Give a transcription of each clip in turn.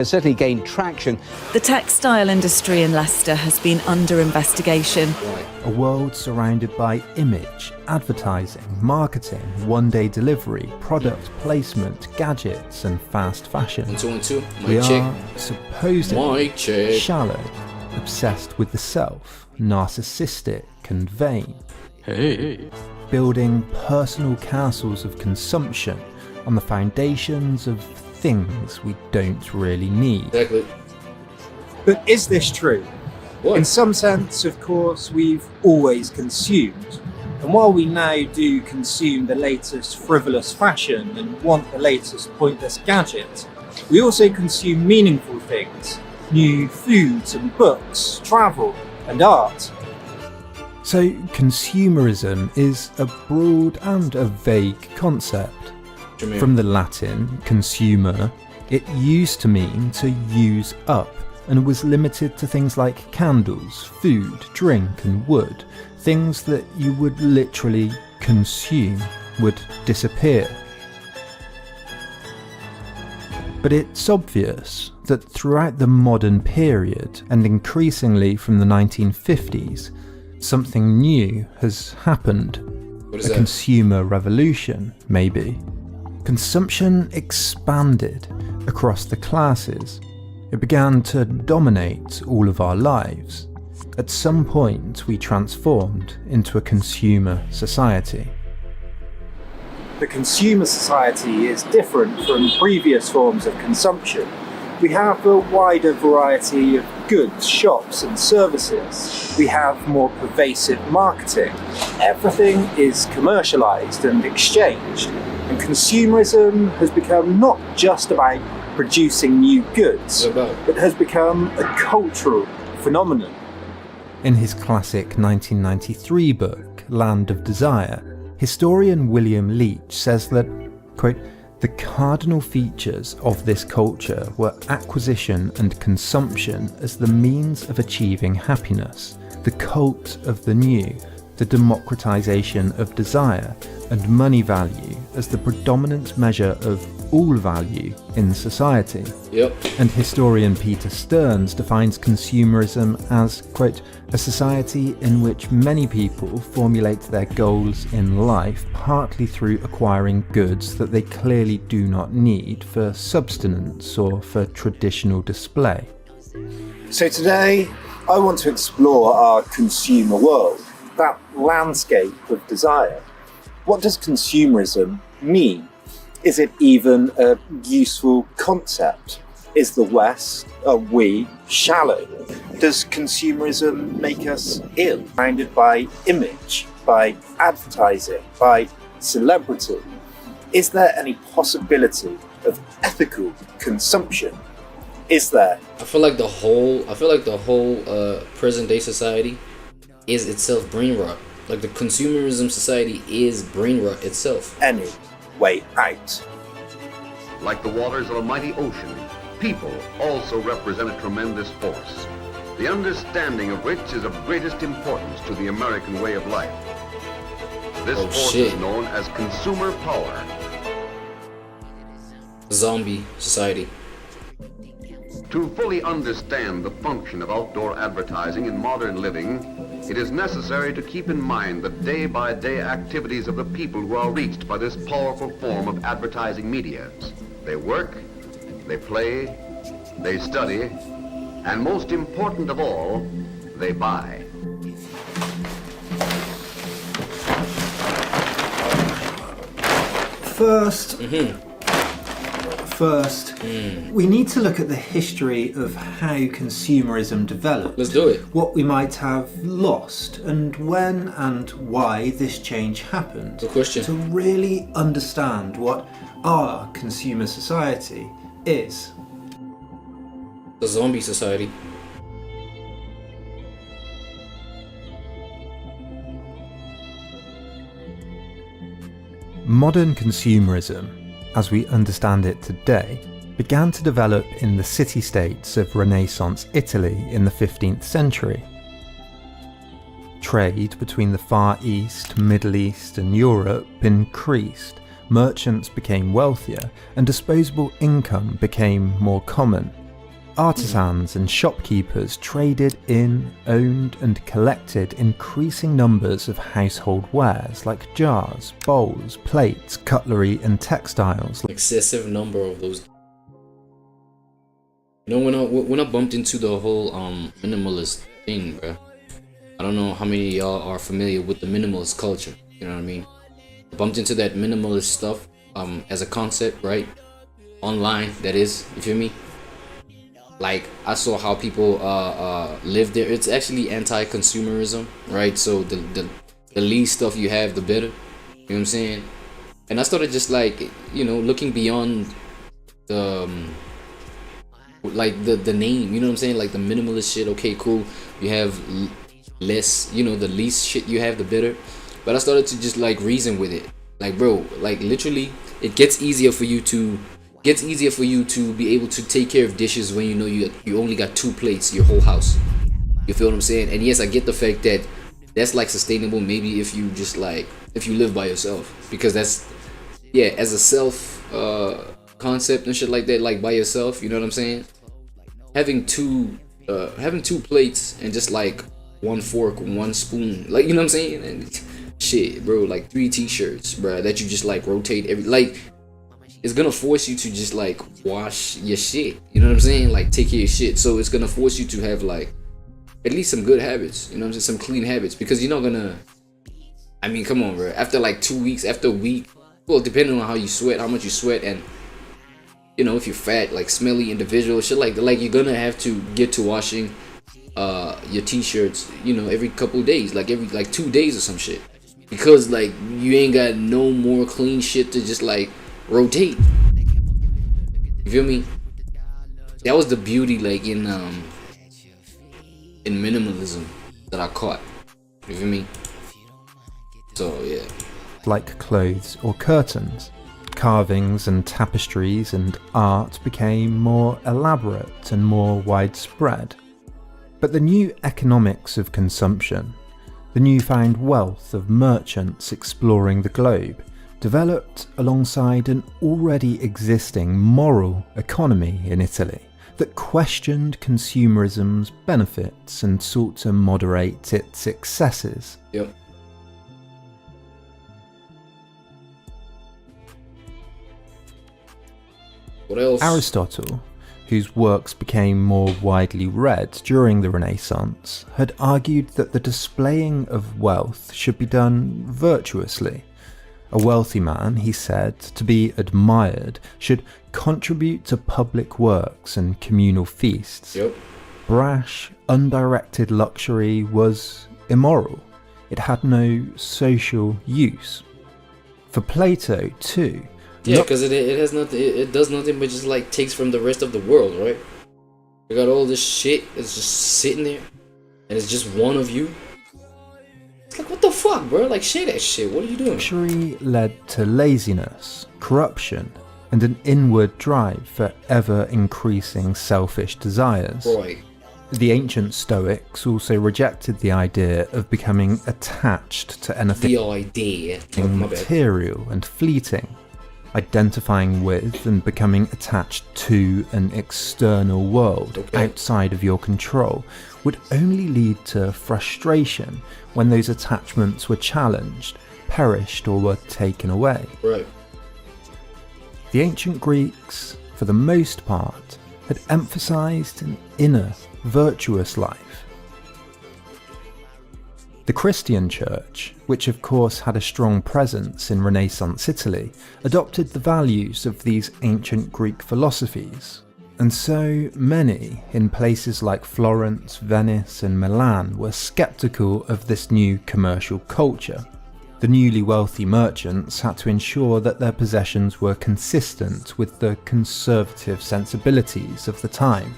It certainly gained traction. The textile industry in Leicester has been under investigation. A world surrounded by image, advertising, marketing, one-day delivery, product placement, gadgets and fast fashion. We are supposedly shallow, obsessed with the self, narcissistic and vain. Building personal castles of consumption on the foundations of things we don't really need. Exactly. But is this true? What? In some sense, of course, we've always consumed. And while we now do consume the latest frivolous fashion and want the latest pointless gadget, we also consume meaningful things, new foods and books, travel and art. So consumerism is a broad and a vague concept. From the Latin consumer, it used to mean to use up and was limited to things like candles, food, drink and wood. Things that you would literally consume would disappear. But it's obvious that throughout the modern period, and increasingly from the 1950s, something new has happened. What is a that? Consumer revolution, maybe. Consumption expanded across the classes. It began to dominate all of our lives. At some point, we transformed into a consumer society. The consumer society is different from previous forms of consumption. We have a wider variety of goods, shops and services. We have more pervasive marketing. Everything is commercialised and exchanged. And consumerism has become not just about producing new goods, but has become a cultural phenomenon. In his classic 1993 book, Land of Desire, historian William Leach says that, quote, "The cardinal features of this culture were acquisition and consumption as the means of achieving happiness, the cult of the new, the democratization of desire, and money value as the predominant measure of all value in society." Yep. And historian Peter Stearns defines consumerism as, quote, "a society in which many people formulate their goals in life partly through acquiring goods that they clearly do not need for subsistence or for traditional display." So today, I want to explore our consumer world, that landscape of desire. What does consumerism mean? Is it even a useful concept? Is the West, are we, shallow? Does consumerism make us ill? Bounded by image, by advertising, by celebrity? Is there any possibility of ethical consumption? Is there? I feel like the whole present day society is itself brain rot. Like the consumerism society is brain rot itself. Any way out? Like the waters of a mighty ocean, people also represent a tremendous force, the understanding of which is of greatest importance to the American way of life. This force is known as consumer power. Zombie society. To fully understand the function of outdoor advertising in modern living, it is necessary to keep in mind the day-by-day activities of the people who are reached by this powerful form of advertising media. They work, they play, they study, and most important of all, they buy. First, we need to look at the history of how consumerism developed. Let's do it. What we might have lost, and when and why this change happened. Good question. To really understand what our consumer society is. The zombie society. Modern consumerism, as we understand it today, began to develop in the city-states of Renaissance Italy in the 15th century. Trade between the Far East, Middle East and Europe increased, merchants became wealthier, and disposable income became more common. Artisans and shopkeepers traded in, owned and collected increasing numbers of household wares like jars, bowls, plates, cutlery and textiles. Excessive number of those. You know, when I bumped into the whole minimalist thing, bro. I don't know how many of y'all are familiar with the minimalist culture. You know what I mean? I bumped into that minimalist stuff as a concept, right? Online, that is. You feel me? Like, I saw how people live there. It's actually anti-consumerism, right? So the least stuff you have, the better. You know what I'm saying? And I started just like, you know, looking beyond the like the name. You know what I'm saying? Like the minimalist shit. Okay, cool. You have less. You know, the least shit you have, the better. But I started to just like reason with it. Like, bro, like literally, it gets easier for you to be able to take care of dishes when you know you only got 2 plates your whole house. You feel what I'm saying? And yes, I get the fact that that's like sustainable maybe if you just like if you live by yourself, because that's, yeah, as a self concept and shit like that, like by yourself, you know what I'm saying? Having two plates and just like 1 fork, 1 spoon, like, you know what I'm saying? And shit, bro, like 3 t-shirts, bro, that you just like rotate every, like, it's gonna force you to just like wash your shit, you know what I'm saying? Like take care of your shit. So it's gonna force you to have like at least some good habits, you know what I'm saying? Some clean habits, because you're not gonna, I mean, come on, bro. After like 2 weeks, after a week, well, depending on how you sweat, how much you sweat, and you know, if you're fat, like smelly individual, shit like that, like you're gonna have to get to washing your t-shirts, you know, every couple days, like every like 2 days or some shit, because like you ain't got no more clean shit to just like rotate. You feel me? That was the beauty, like in minimalism that I caught. You feel me? So yeah. Like clothes or curtains, carvings and tapestries and art became more elaborate and more widespread. But the new economics of consumption, the newfound wealth of merchants exploring the globe, developed alongside an already existing moral economy in Italy that questioned consumerism's benefits and sought to moderate its excesses. Yep. What else? Aristotle, whose works became more widely read during the Renaissance, had argued that the displaying of wealth should be done virtuously. A wealthy man, he said, to be admired, should contribute to public works and communal feasts. Yep. Brash, undirected luxury was immoral. It had no social use. For Plato, too. Yeah, because it has nothing. It does nothing but just like takes from the rest of the world, right? You got all this shit that's just sitting there, and it's just one of you. It's like, what the fuck, bro? Like, share that shit. What are you doing? Luxury led to laziness, corruption, and an inward drive for ever-increasing selfish desires. Boy. The ancient Stoics also rejected the idea of becoming attached to anything material and fleeting. Identifying with and becoming attached to an external world outside of your control would only lead to frustration when those attachments were challenged, perished, or were taken away. Right. The ancient Greeks, for the most part, had emphasized an inner, virtuous life. The Christian Church, which of course had a strong presence in Renaissance Italy, adopted the values of these ancient Greek philosophies, and so many in places like Florence, Venice and Milan were skeptical of this new commercial culture. The newly wealthy merchants had to ensure that their possessions were consistent with the conservative sensibilities of the time.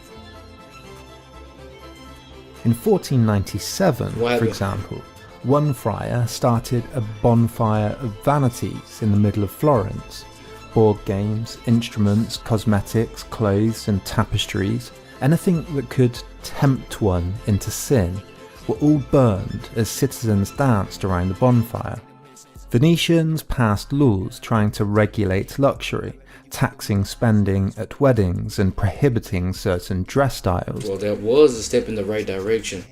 In 1497, for example, one friar started a bonfire of vanities in the middle of Florence. Board games, instruments, cosmetics, clothes and tapestries, anything that could tempt one into sin, were all burned as citizens danced around the bonfire. Venetians passed laws trying to regulate luxury, taxing spending at weddings and prohibiting certain dress styles. Well, that was a step in the right direction.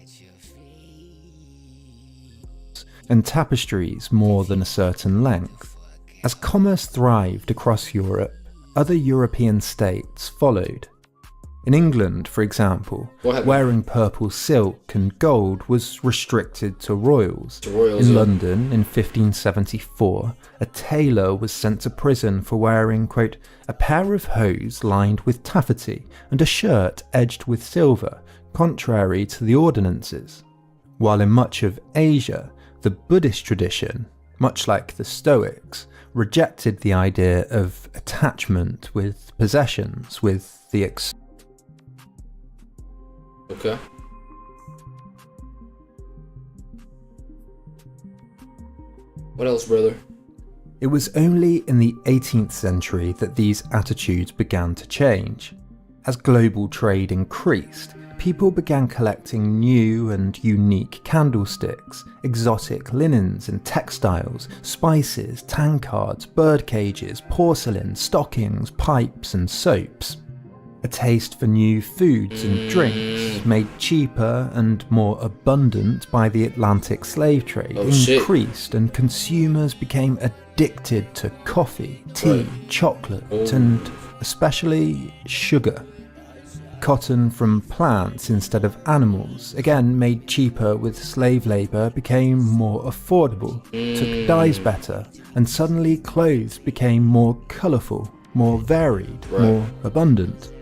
And tapestries more than a certain length. As commerce thrived across Europe, other European states followed. In England, for example, wearing purple silk and gold was restricted to royals. In London, in 1574, a tailor was sent to prison for wearing, quote, a pair of hose lined with taffety and a shirt edged with silver, contrary to the ordinances. While in much of Asia, the Buddhist tradition, much like the Stoics, rejected the idea of attachment with possessions, with the Okay. What else, brother? It was only in the 18th century that these attitudes began to change. As global trade increased, people began collecting new and unique candlesticks, exotic linens and textiles, spices, tankards, bird cages, porcelain, stockings, pipes and soaps. A taste for new foods and drinks, made cheaper and more abundant by the Atlantic slave trade, increased, and consumers became addicted to coffee, tea, chocolate, and especially sugar. Cotton from plants instead of animals, again made cheaper with slave labour, became more affordable, took dyes better, and suddenly clothes became more colourful, more varied, more abundant.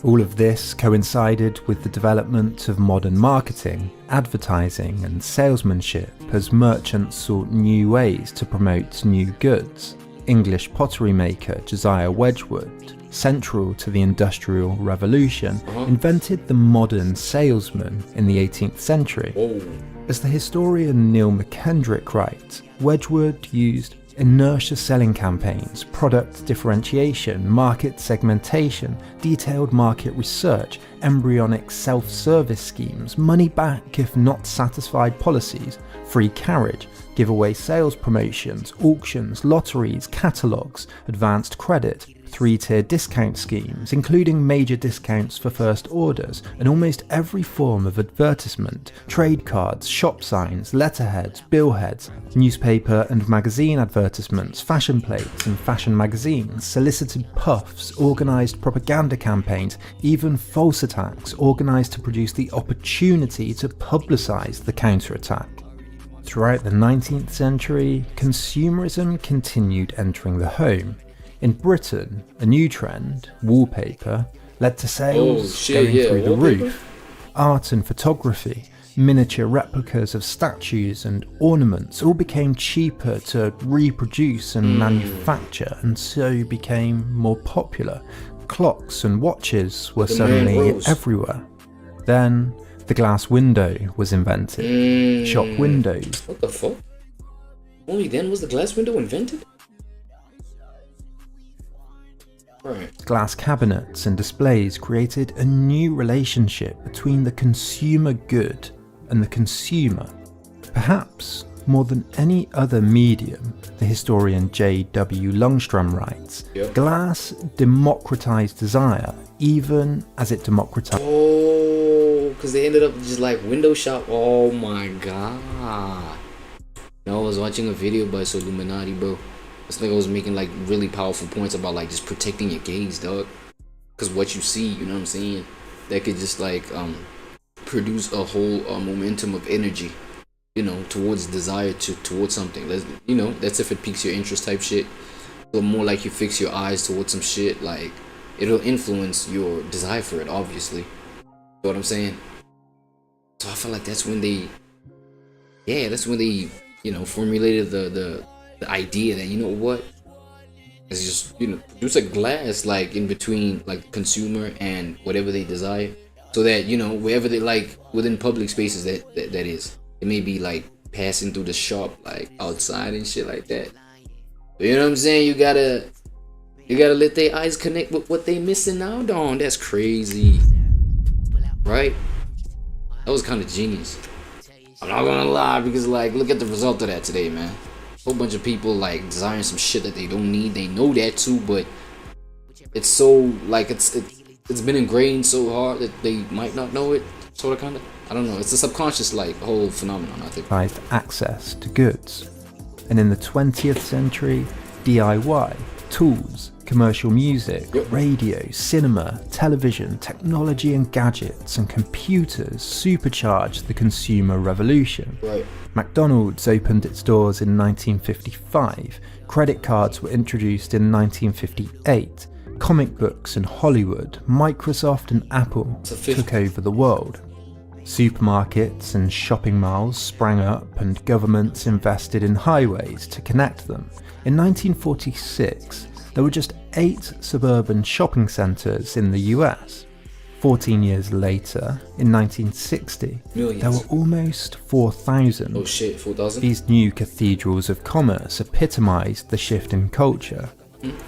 All of this coincided with the development of modern marketing, advertising and salesmanship as merchants sought new ways to promote new goods. English pottery maker Josiah Wedgwood, central to the Industrial Revolution, invented the modern salesman in the 18th century. As the historian Neil McKendrick writes, Wedgwood used inertia selling campaigns, product differentiation, market segmentation, detailed market research, embryonic self-service schemes, money back if not satisfied policies, free carriage, giveaway sales promotions, auctions, lotteries, catalogues, advanced credit, 3-tier discount schemes, including major discounts for first orders, and almost every form of advertisement, trade cards, shop signs, letterheads, billheads, newspaper and magazine advertisements, fashion plates and fashion magazines, solicited puffs, organised propaganda campaigns, even false attacks organised to produce the opportunity to publicise the counterattack. Throughout the 19th century, consumerism continued entering the home. In Britain, a new trend, wallpaper, led to sales going through the roof. Art and photography, miniature replicas of statues and ornaments all became cheaper to reproduce and manufacture, and so became more popular. Clocks and watches were suddenly everywhere. Then the glass window was invented. Shop windows. What the fuck? Only then was the glass window invented? Right. Glass cabinets and displays created a new relationship between the consumer good and the consumer. Perhaps more than any other medium, the historian J.W. Lundstrom writes, glass democratized desire even as it democratized... Oh, because they ended up just like window shop. Oh my god. I was watching a video by Illuminati, bro. This nigga was making like really powerful points about like just protecting your gaze, dog. Cause what you see, you know what I'm saying, that could just like produce a whole momentum of energy, you know, towards desire towards something. You know, that's if it piques your interest type shit. The more like you fix your eyes towards some shit, like it'll influence your desire for it, obviously. You know what I'm saying? So I feel like that's when they, you know, formulated the idea that, you know what, it's just, you know, produce a glass like in between like consumer and whatever they desire, so that, you know, wherever they like within public spaces that is, it may be like passing through the shop like outside and shit like that. But you know what I'm saying, you gotta let their eyes connect with what they missing out on. That's crazy, right? That was kind of genius. I'm not gonna lie, because like look at the result of that today, man. whole bunch of people like desiring some shit that they don't need. They know that too, but it's so like it's been ingrained so hard that they might not know it. Sort of, kind of. I don't know. It's a subconscious like whole phenomenon, I think. Access to goods. And in the 20th century, DIY, tools, commercial music, radio, cinema, television, technology and gadgets and computers supercharged the consumer revolution. Right. McDonald's opened its doors in 1955, credit cards were introduced in 1958, comic books and Hollywood, Microsoft and Apple took over the world. Supermarkets and shopping malls sprang up and governments invested in highways to connect them. In 1946, there were just 8 suburban shopping centres in the US. 14 years later, in 1960, there were almost 4,000. Oh shit, 4,000? These new cathedrals of commerce epitomised the shift in culture.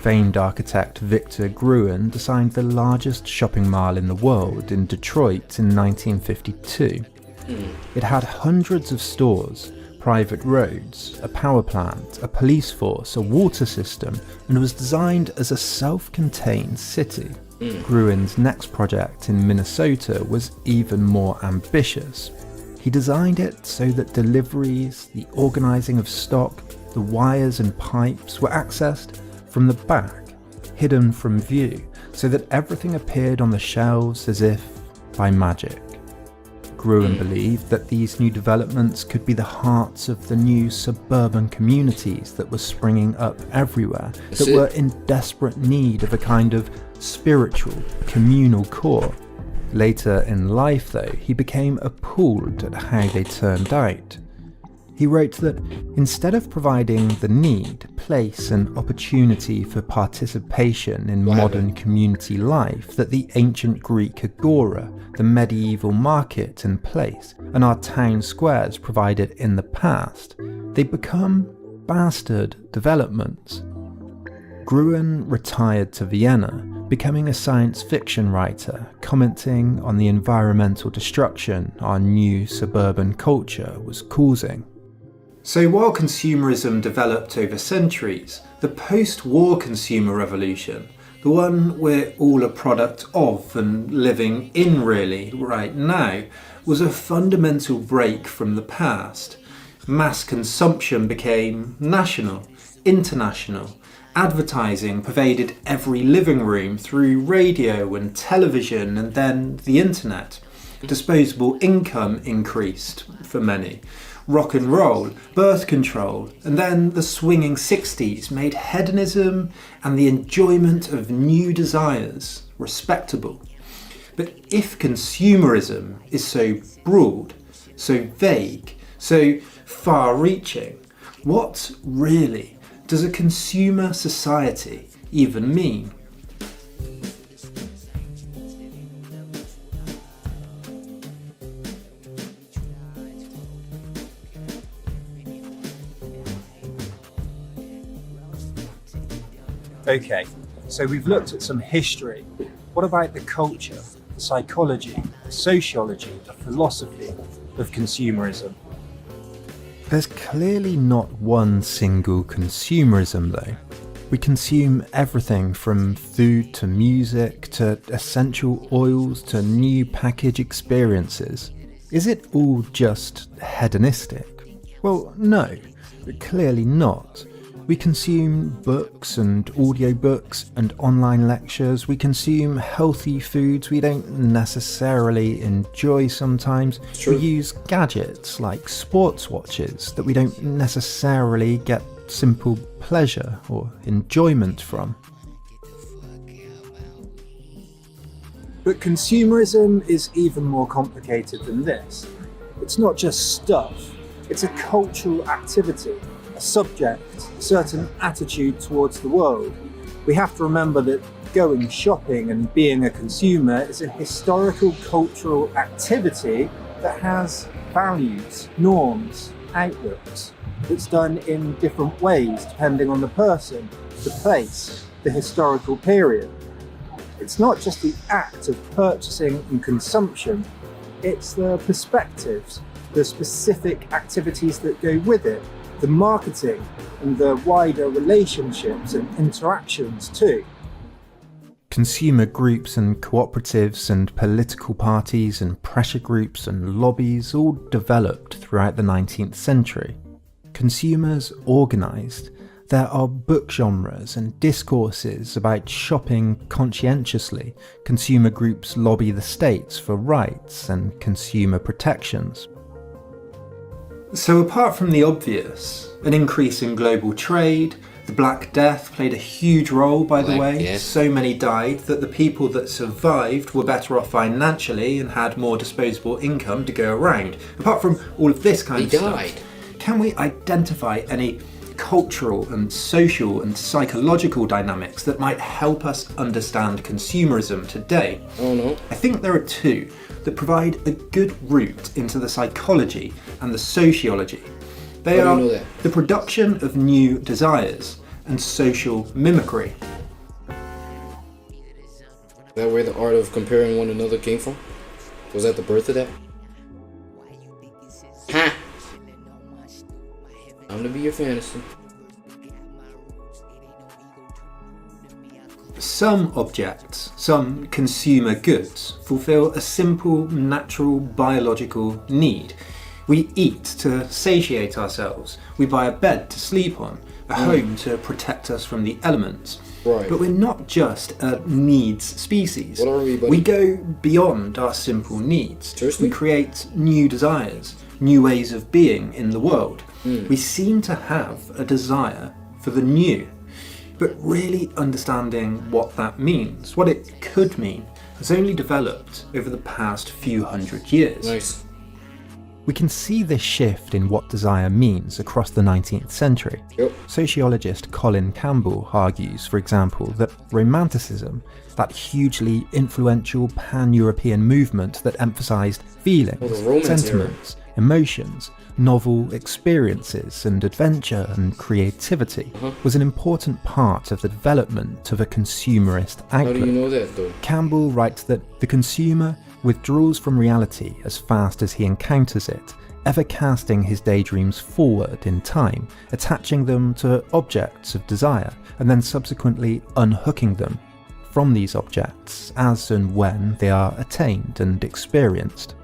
Famed architect Victor Gruen designed the largest shopping mall in the world in Detroit in 1952. It had hundreds of stores, private roads, a power plant, a police force, a water system, and was designed as a self-contained city. Gruen's next project in Minnesota was even more ambitious. He designed it so that deliveries, the organising of stock, the wires and pipes were accessed from the back, hidden from view, so that everything appeared on the shelves as if by magic. Gruen believed that these new developments could be the hearts of the new suburban communities that were springing up everywhere, that were in desperate need of a kind of spiritual, communal core. Later in life, though, he became appalled at how they turned out. He wrote that instead of providing the need, place and opportunity for participation in modern community life that the ancient Greek agora, the medieval market and place, and our town squares provided in the past, they become bastard developments. Gruen retired to Vienna, becoming a science fiction writer, commenting on the environmental destruction our new suburban culture was causing. So while consumerism developed over centuries, the post-war consumer revolution, the one we're all a product of and living in really right now, was a fundamental break from the past. Mass consumption became national, international. Advertising pervaded every living room through radio and television and then the internet. Disposable income increased for many. Rock and roll, birth control, and then the swinging 60s made hedonism and the enjoyment of new desires respectable. But if consumerism is so broad, so vague, so far-reaching, what really does a consumer society even mean? Okay, so we've looked at some history. What about the culture, the psychology, the sociology, the philosophy of consumerism? There's clearly not one single consumerism though. We consume everything from food to music to essential oils to new package experiences. Is it all just hedonistic? Well, no, clearly not. We consume books and audiobooks and online lectures. We consume healthy foods we don't necessarily enjoy sometimes. We use gadgets like sports watches that we don't necessarily get simple pleasure or enjoyment from. But consumerism is even more complicated than this. It's not just stuff, it's a cultural activity, a subject, a certain attitude towards the world. We have to remember that going shopping and being a consumer is a historical cultural activity that has values, norms, outlooks. It's done in different ways depending on the person, the place, the historical period. It's not just the act of purchasing and consumption, it's the perspectives, the specific activities that go with it, the marketing and the wider relationships and interactions too. Consumer groups and cooperatives and political parties and pressure groups and lobbies all developed throughout the 19th century. Consumers organised. There are book genres and discourses about shopping conscientiously. Consumer groups lobby the states for rights and consumer protections. So apart from the obvious, an increase in global trade, the Black Death played a huge role, by the way. Death. So many died that the people that survived were better off financially and had more disposable income to go around. Apart from all of this kind of stuff, can we identify any cultural and social and psychological dynamics that might help us understand consumerism today? Oh no. I think there are two that provide a good route into the psychology and the sociology. They are the production of new desires and social mimicry. Is that where the art of comparing one another came from? Was that the birth of that? Ha! I'm to be your fantasy. Some objects, some consumer goods, fulfill a simple, natural, biological need. We eat to satiate ourselves. We buy a bed to sleep on, a home to protect us from the elements. Right. But we're not just a needs species. What are we, buddy? We go beyond our simple needs. Seriously? We create new desires, new ways of being in the world. We seem to have a desire for the new. But really understanding what that means, what it could mean, has only developed over the past few hundred years. Nice. We can see this shift in what desire means across the 19th century. Yep. Sociologist Colin Campbell argues, for example, that Romanticism, that hugely influential pan-European movement that emphasised feelings, sentiments, emotions, novel experiences and adventure and creativity, was an important part of the development of a consumerist outlook. How do you know that though? Campbell writes that the consumer withdraws from reality as fast as he encounters it, ever casting his daydreams forward in time, attaching them to objects of desire, and then subsequently unhooking them from these objects as and when they are attained and experienced.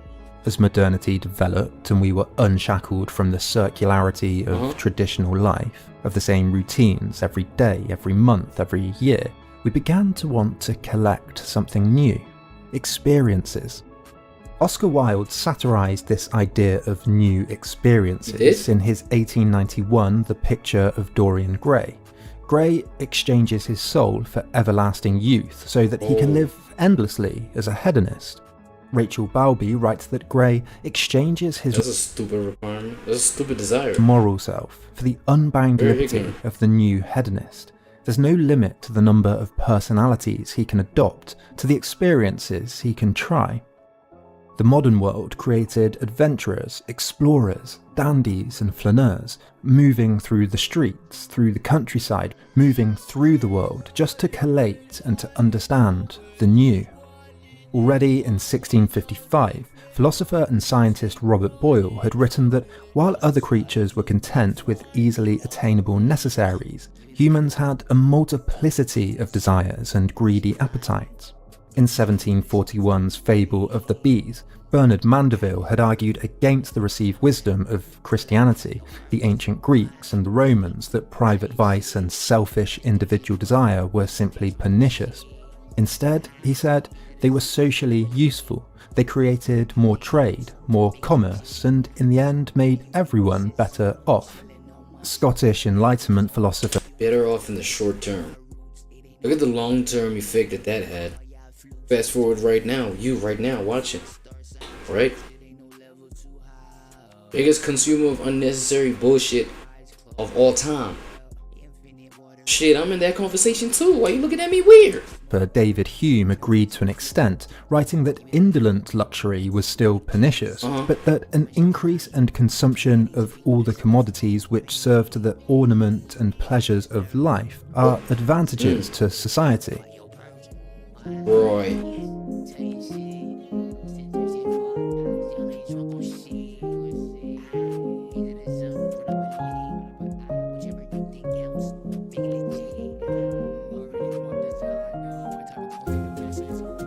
As modernity developed and we were unshackled from the circularity of traditional life, of the same routines every day, every month, every year, we began to want to collect something new. Experiences. Oscar Wilde satirised this idea of new experiences in his 1891 The Picture of Dorian Gray. Gray exchanges his soul for everlasting youth so that he can live endlessly as a hedonist. Rachel Balby writes that Gray exchanges his That's a stupid requirement. That's a stupid desire. moral self for the unbound liberty of the new hedonist. There's no limit to the number of personalities he can adopt, to the experiences he can try. The modern world created adventurers, explorers, dandies and flaneurs, moving through the streets, through the countryside, moving through the world just to collate and to understand the new. Already in 1655, philosopher and scientist Robert Boyle had written that while other creatures were content with easily attainable necessaries, humans had a multiplicity of desires and greedy appetites. In 1741's Fable of the Bees, Bernard Mandeville had argued against the received wisdom of Christianity, the ancient Greeks and the Romans, that private vice and selfish individual desire were simply pernicious. Instead, he said, they were socially useful. They created more trade, more commerce, and in the end made everyone better off. Scottish Enlightenment philosopher Better off in the short term. Look at the long term effect that had. Fast forward right now, watching. Right? Biggest consumer of unnecessary bullshit of all time. Shit, I'm in that conversation too. Why you looking at me weird? David Hume agreed to an extent, writing that indolent luxury was still pernicious, but that an increase and consumption of all the commodities which serve to the ornament and pleasures of life are advantages to society. Right.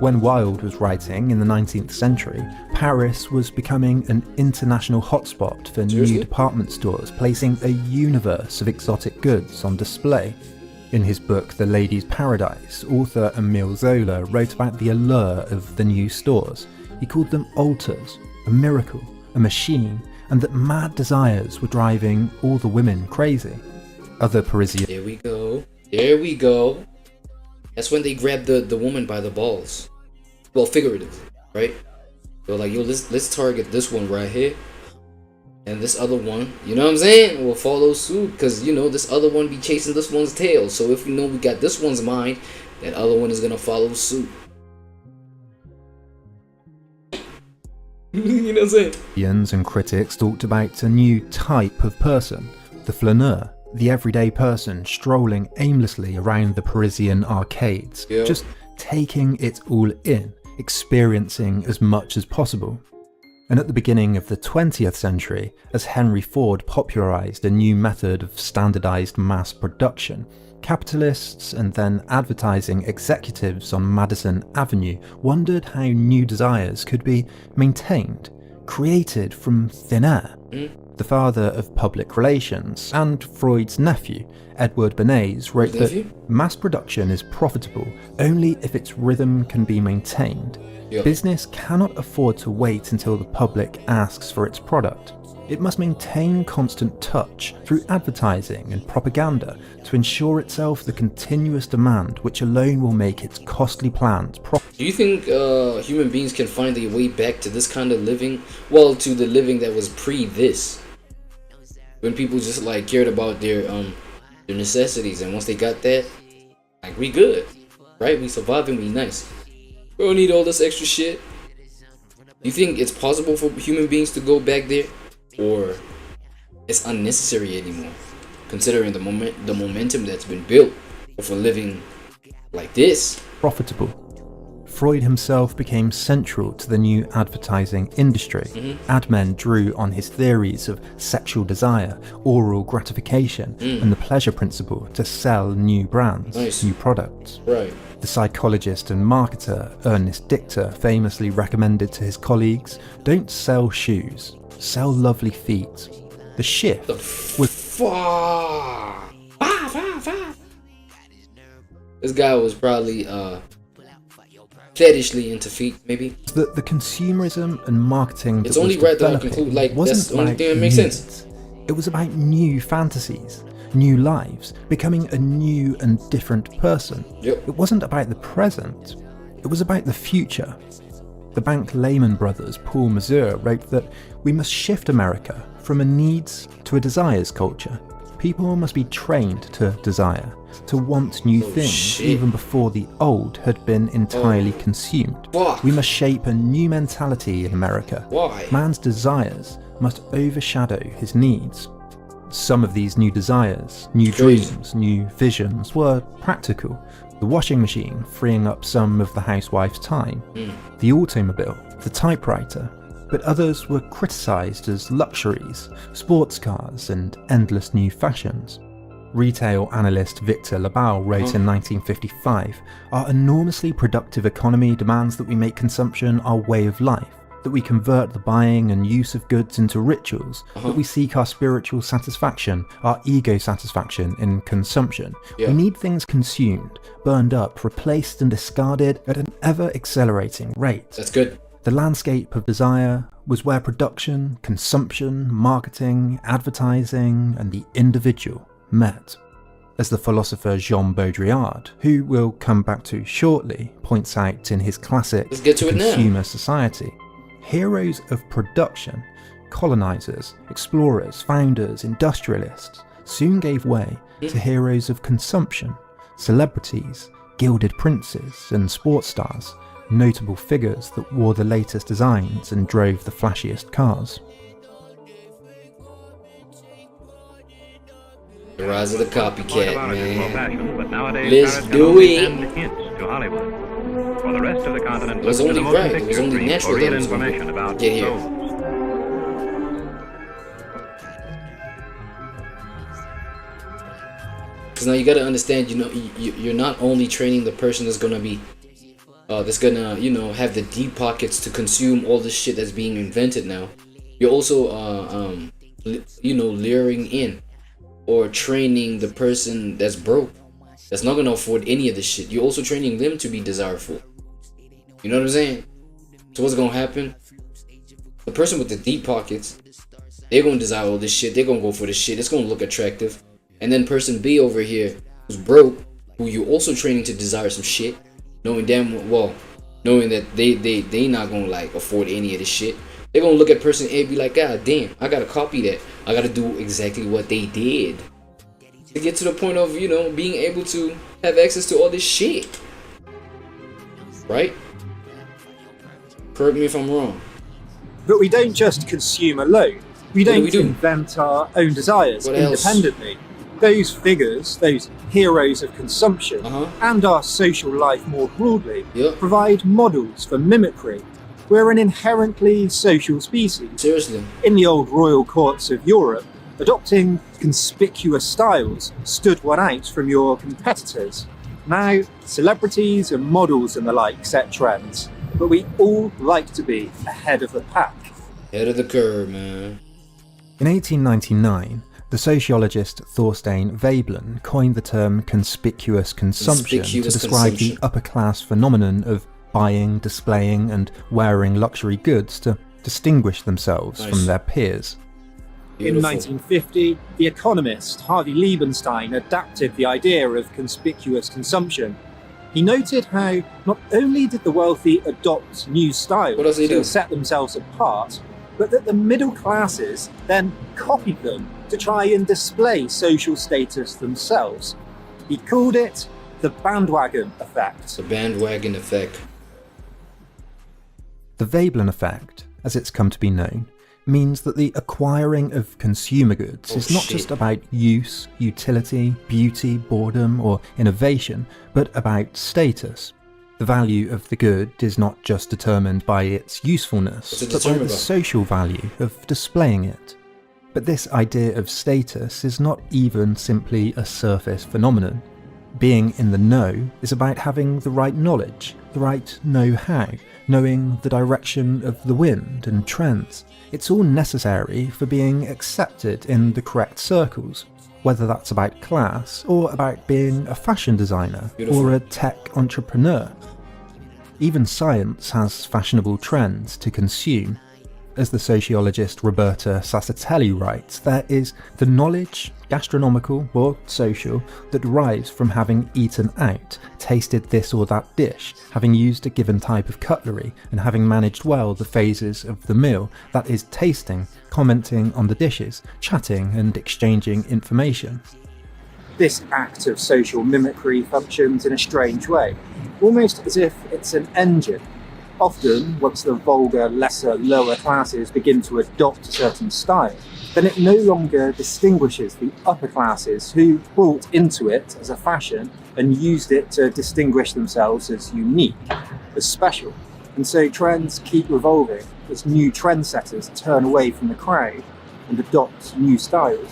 When Wilde was writing in the 19th century, Paris was becoming an international hotspot for new department stores, placing a universe of exotic goods on display. In his book The Lady's Paradise, author Emile Zola wrote about the allure of the new stores. He called them altars, a miracle, a machine, and that mad desires were driving all the women crazy. Other Parisian... There we go. There we go. That's when they grabbed the woman by the balls. Well, figuratively, right? They're like, yo, let's target this one right here. And this other one, you know what I'm saying, will follow suit. Because, you know, this other one be chasing this one's tail. So if we know we got this one's mind, that other one is going to follow suit. You know what I'm saying? And critics talked about a new type of person, the flaneur, the everyday person strolling aimlessly around the Parisian arcades, just taking it all in, experiencing as much as possible. And at the beginning of the 20th century, as Henry Ford popularised a new method of standardised mass production, capitalists and then advertising executives on Madison Avenue wondered how new desires could be maintained, created from thin air. The father of public relations and Freud's nephew, Edward Bernays, wrote that mass production is profitable only if its rhythm can be maintained. Business cannot afford to wait until the public asks for its product. It must maintain constant touch through advertising and propaganda to ensure itself the continuous demand which alone will make its costly plans profitable. Do you think human beings can find their way back to this kind of living? Well, to the living that was pre this, when people just like cared about their necessities, and once they got that, like, we good, right? We survive and we nice. We don't need all this extra shit. You think it's possible for human beings to go back there, or it's unnecessary anymore, considering the momentum that's been built for living like this? Profitable. Freud himself became central to the new advertising industry. Ad men drew on his theories of sexual desire, oral gratification, and the pleasure principle to sell new brands, new products. Right. The psychologist and marketer Ernest Dichter famously recommended to his colleagues, don't sell shoes, sell lovely feet. The shift was... This guy was probably fetishly into feet, maybe. The consumerism and marketing that it's only right that I conclude, like, that's the only thing that makes sense. It was about new fantasies, new lives, becoming a new and different person. It wasn't about the present, it was about the future. The bank Lehman Brothers Paul Mazur wrote that we must shift America from a needs to a desires culture. People must be trained to desire, to want new things even before the old had been entirely consumed. We must shape a new mentality in America. Man's desires must overshadow his needs. Some of these new desires, new dreams, new visions were practical. The washing machine freeing up some of the housewife's time, the automobile, the typewriter, but others were criticised as luxuries, sports cars and endless new fashions. Retail analyst Victor Labau wrote in 1955, our enormously productive economy demands that we make consumption our way of life, that we convert the buying and use of goods into rituals, that we seek our spiritual satisfaction, our ego satisfaction in consumption. We need things consumed, burned up, replaced and discarded at an ever-accelerating rate. That's good. The landscape of desire was where production, consumption, marketing, advertising, and the individual met. As the philosopher Jean Baudrillard, who we'll come back to shortly, points out in his classic Consumer Society, heroes of production, colonizers, explorers, founders, industrialists, soon gave way to heroes of consumption, celebrities, gilded princes, and sports stars, notable figures that wore the latest designs and drove the flashiest cars. The rise of the copycat, man. Let's do it. For the rest of the continent, it was only right. It was only natural that it was going to get here. Because now you got to understand, you know, you're not only training the person that's going to be that's gonna, you know, have the deep pockets to consume all the shit that's being invented now. You're also, you know, luring in or training the person that's broke, that's not gonna afford any of this shit. You're also training them to be desirable. You know what I'm saying? So what's gonna happen? The person with the deep pockets, they're gonna desire all this shit. They're gonna go for this shit. It's gonna look attractive. And then person B over here, who's broke, who you're also training to desire some shit, knowing damn well, knowing that they not gonna like afford any of this shit. They're gonna look at person A and be like, God damn, I gotta copy that. I gotta do exactly what they did to get to the point of, you know, being able to have access to all this shit. Right? Correct me if I'm wrong. But we don't just consume alone. We What do don't we do? invent our own desires What else? independently. Those figures, those heroes of consumption, and our social life more broadly, Yep. provide models for mimicry. We're an inherently social species. Seriously. In the old royal courts of Europe, adopting conspicuous styles stood one out from your competitors. Now, celebrities and models and the like set trends, but we all like to be ahead of the pack. Head of the curve, man. In 1899, the sociologist Thorstein Veblen coined the term conspicuous consumption Conspicuous to describe consumption. the upper class phenomenon of buying, displaying and wearing luxury goods to distinguish themselves Nice. from their peers. In Beautiful. 1950, the economist Harvey Liebenstein adapted the idea of conspicuous consumption. He noted how not only did the wealthy adopt new styles What else they to do? set themselves apart, but that the middle classes then copied them to try and display social status themselves. He called it the bandwagon effect. The bandwagon effect. The Veblen effect, as it's come to be known, means that the acquiring of consumer goods Oh, is not shit. just about use, utility, beauty, boredom or innovation, but about status. The value of the good is not just determined by its usefulness, What's it but by determined the by? social value of displaying it. But this idea of status is not even simply a surface phenomenon. Being in the know is about having the right knowledge, the right know-how, knowing the direction of the wind and trends. It's all necessary for being accepted in the correct circles, whether that's about class or about being a fashion designer Beautiful. or a tech entrepreneur. Even science has fashionable trends to consume. As the sociologist Roberta Sassatelli writes, there is the knowledge, gastronomical or social, that derives from having eaten out, tasted this or that dish, having used a given type of cutlery, and having managed well the phases of the meal, that is tasting, commenting on the dishes, chatting and exchanging information. This act of social mimicry functions in a strange way, almost as if it's an engine. Often, once the vulgar, lesser, lower classes begin to adopt a certain style, then it no longer distinguishes the upper classes who brought into it as a fashion and used it to distinguish themselves as unique, as special. And so trends keep revolving as new trendsetters turn away from the crowd and adopt new styles.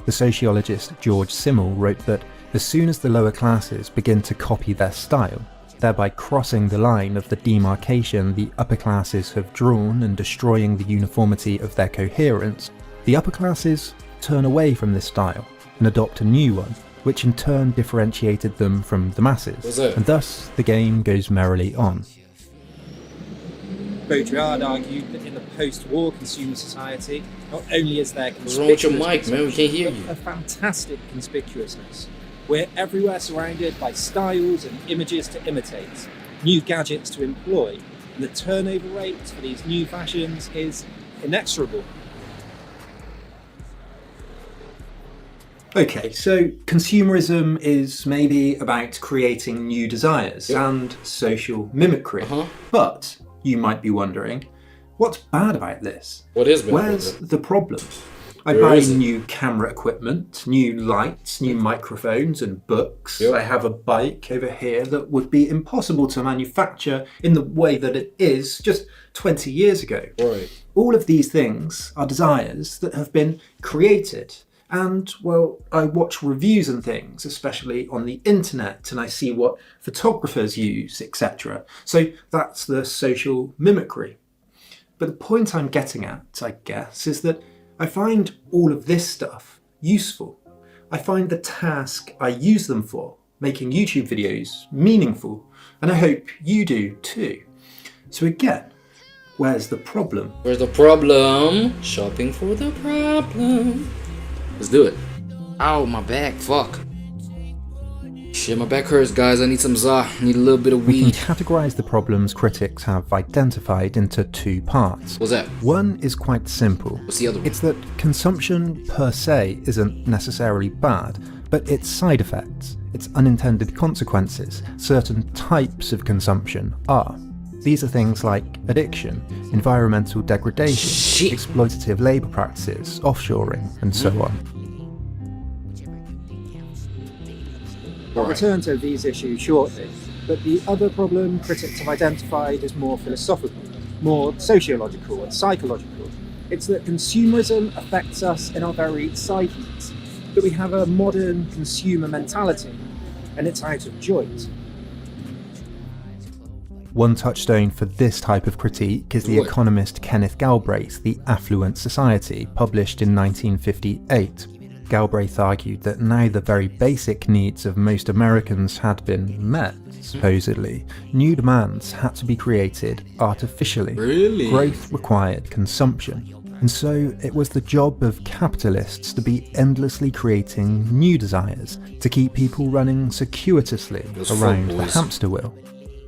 The sociologist George Simmel wrote that as soon as the lower classes begin to copy their style, thereby crossing the line of the demarcation the upper classes have drawn and destroying the uniformity of their coherence, the upper classes turn away from this style and adopt a new one, which in turn differentiated them from the masses, What's that? and thus the game goes merrily on. Baudrillard argued that in the post-war consumer society, not only is there What's wrong with your conspicuous mic, man? We can't hear consumption, you. but a fantastic conspicuousness. We're everywhere surrounded by styles and images to imitate, new gadgets to employ, and the turnover rate for these new fashions is inexorable. Okay, so consumerism is maybe about creating new desires Yep. and social mimicry. But you might be wondering, what's bad about this? What is bad? Where's the problem? I buy new camera equipment, new lights, new microphones and books. Yep. I have a bike over here that would be impossible to manufacture in the way that it is just 20 years ago. Right. All of these things are desires that have been created. And, well, I watch reviews and things, especially on the internet, and I see what photographers use, etc. So that's the social mimicry. But the point I'm getting at, I guess, is that I find all of this stuff useful. I find the task I use them for, making YouTube videos, meaningful, and I hope you do too. So again, where's the problem? Where's the problem? Shopping for the problem. Let's do it. Ow, my back, fuck. Shit, my back hurts, guys. I need some za. I need a little bit of We weed. can categorise the problems critics have identified into two parts. What's that? One is quite simple. What's the other one? It's that consumption per se isn't necessarily bad, but its side effects, its unintended consequences, certain types of consumption are. These are things like addiction, environmental degradation, exploitative labour practices, offshoring, and so on. I'll return to these issues shortly, but the other problem critics have identified is more philosophical, more sociological and psychological. It's that consumerism affects us in our very psyches, that we have a modern consumer mentality, and it's out of joint. One touchstone for this type of critique is the economist Kenneth Galbraith's The Affluent Society, published in 1958. Galbraith argued that now the very basic needs of most Americans had been met, supposedly, new demands had to be created artificially. Really? Growth required consumption. And so it was the job of capitalists to be endlessly creating new desires to keep people running circuitously around the hamster wheel.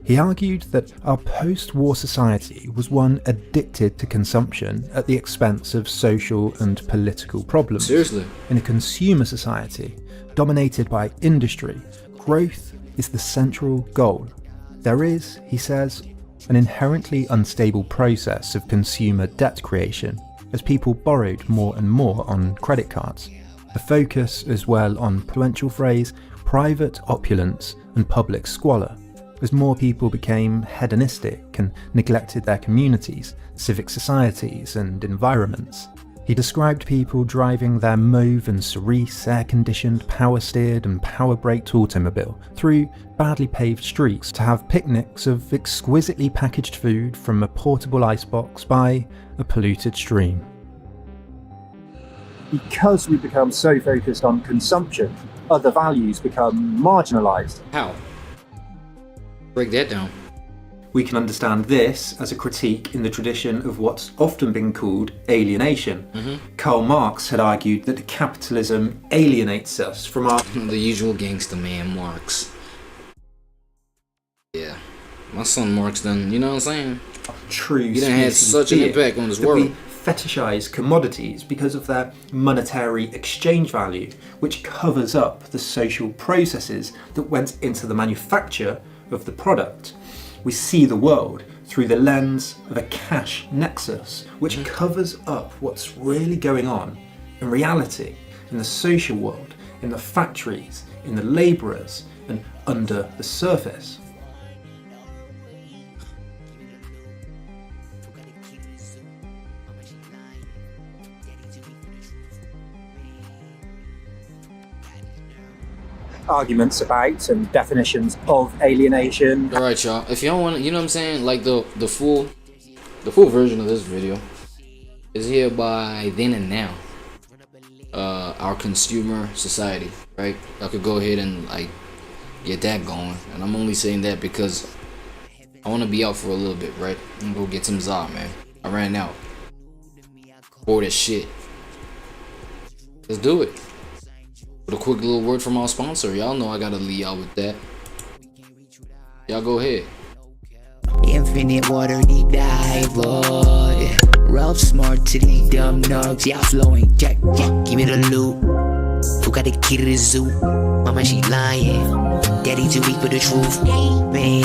He argued that our post-war society was one addicted to consumption at the expense of social and political problems. Seriously? In a consumer society, dominated by industry, growth is the central goal. There is, he says, an inherently unstable process of consumer debt creation as people borrowed more and more on credit cards. A focus as well on the influential phrase private opulence and public squalor, as more people became hedonistic and neglected their communities, civic societies and environments. He described people driving their mauve and cerise air-conditioned, power-steered and power-braked automobile through badly paved streets to have picnics of exquisitely packaged food from a portable icebox by a polluted stream. Because we become so focused on consumption, other values become marginalised. How? Break that down. We can understand this as a critique in the tradition of what's often been called alienation. Karl Marx had argued that capitalism alienates us from our... The usual gangster man, Marx. Yeah. My son Marx done, you know what I'm saying? True. He done had such an impact on this world. We fetishize commodities because of their monetary exchange value, which covers up the social processes that went into the manufacture of the product. We see the world through the lens of a cash nexus, which covers up what's really going on in reality, in the social world, in the factories, in the labourers, and under the surface. Arguments about and definitions of alienation. Alright, y'all. If y'all want to, you know what I'm saying? Like the full version of this video is here by Then and Now. Our consumer society, right? I could go ahead and like get that going. And I'm only saying that because I want to be out for a little bit, right? I'm gonna go get some za, man. I ran out. Bored as shit. Let's do it. With a quick little word from our sponsor. Y'all know I gotta leave y'all with that. Y'all go ahead. Infinite water deep dive, boy. Rough smart to these dumb nugs. Y'all flowing, jack, give me the loot. Who got the key to the zoo? Mama, she lying. Daddy too weak for the truth. Baby,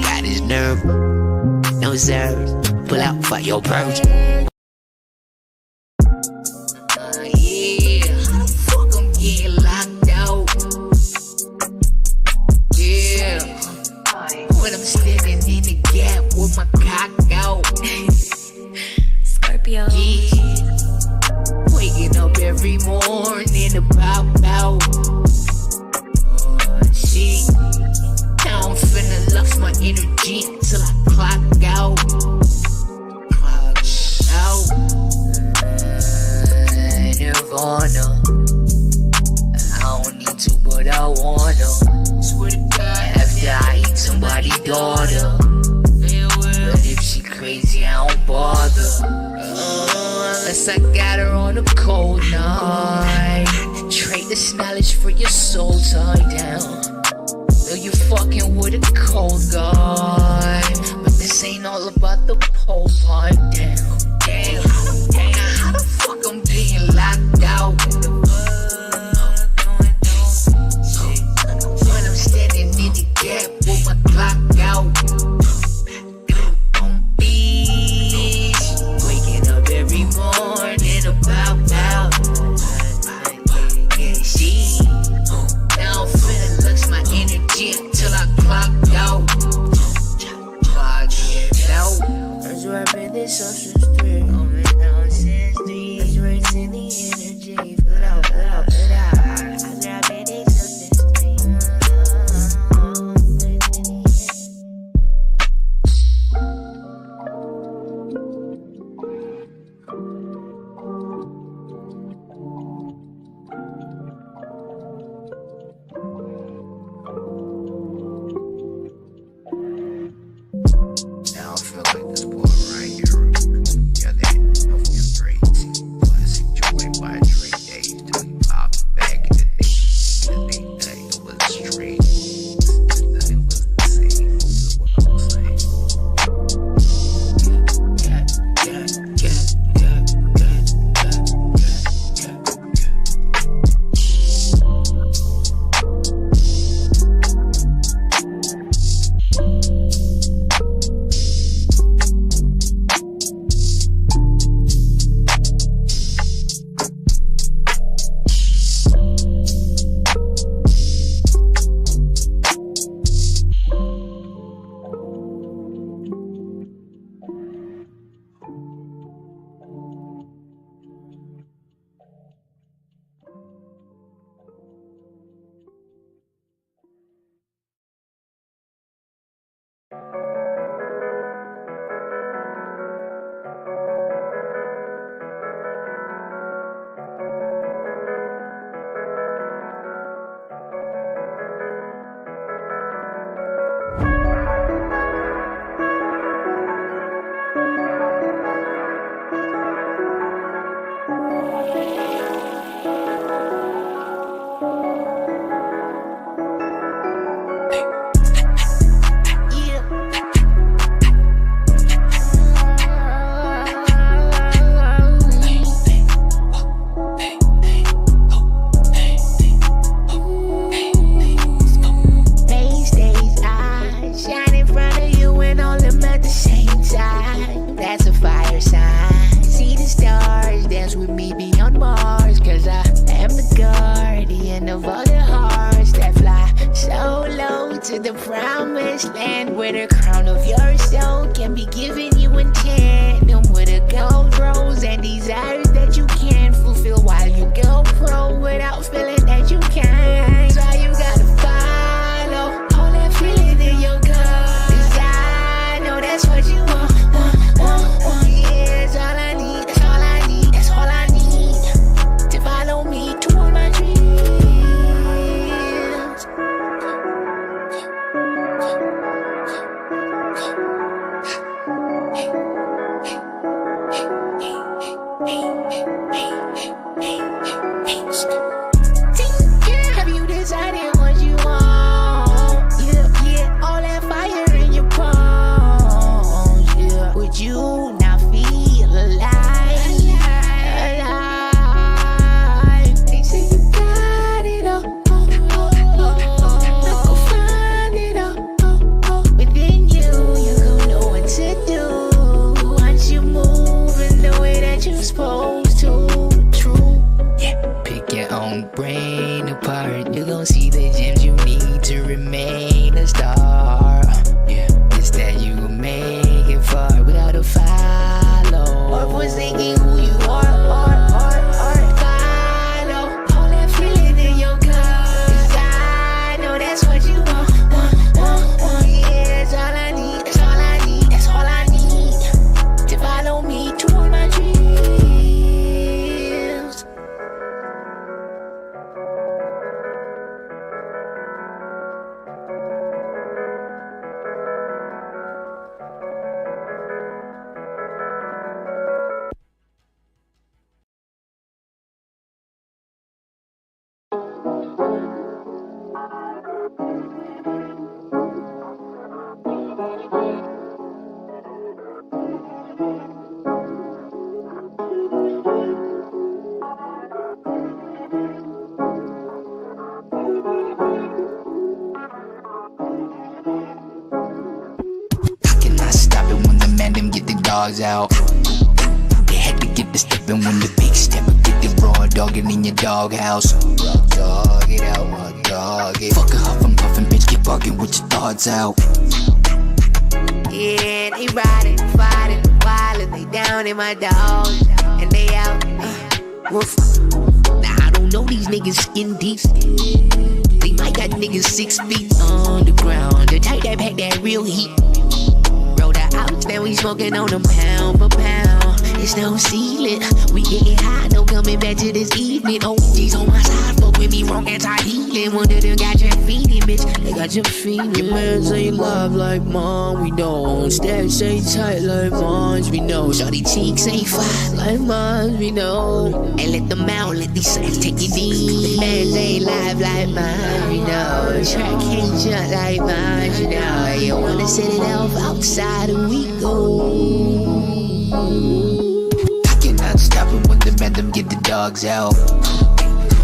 got his nerve. No sir, pull out for your purge. Yeah. Waking up every morning about shit. Now I'm finna lose my energy till I clock out. Nirvana. I don't need to, but I wanna. Swear to God, after I eat somebody's daughter. But if she crazy, I don't bother. Unless I got her on a cold night. Trade this knowledge for your soul tied down. Though you fucking with a cold guy, but this ain't all about the pole pipe down. Damn, how the fuck I'm being locked out? When I'm standing in the gap with my clock out. Waking up every morning about she. Now I'm finna lose my energy till I clock out. Clock it out. That's where I've been this substance free. Only down since 3. It's raising the energy. Put out. I grab it, it's substance free. Now I feel like this boy right here. Yeah, that November 18th classic joy by Dre days till he popped back in the day. Nothing was straight. Nothing was the same. Is what I'm saying. To the promised land where the crown of your soul can be given you in tandem with a gold rose and desires that you can't fulfill while you go pro without feeling that you can. So you gotta follow all that feeling in your gut. 'Cause I know that's what you want. Yeah, it's all I need. That's all I need. That's all I need to follow me toward my dreams. Have you decided what you want? Yeah, all that fire in your bones. Yeah, would you now feel alive? They say you got it all. Go find it all. Within you, you gon' know what to do. Once you move in the way that you're supposed to. True. Yeah, pick your own brain apart. You gon' see the gems you need to remain a star. Yeah, it's that you gon' make it far without a fight. dogs out. They had to get the steppin' when the big stepper get the raw dogging in your doghouse. Raw dog it out, raw dog it. Fuck a huffin' puffin', bitch, get barking with your thoughts out. Yeah, they riding, fighting, wildin', they down in my dogs, and they out. Woof. Now I don't know these niggas skin deep. They might got niggas 6 feet on the ground. The type that pack that real heat. Roll the outs, then we smoking on them pound for pound. It's no ceiling, we getting high, no coming back to this evening. OG's on my side, fuck with me wrong, anti-healing. One of them got your feeding, bitch, they got your feeding. Your man say love like mom, we don't. Stats say tight like moms, we know. Shorty cheeks ain't fine Like moms, we know. and let them out, let these sides take it in. Man's ain't live like mine, you know. Track can't jump like mine, you know. You wanna set it off outside and we go. I cannot stop it when the man them get the dogs out.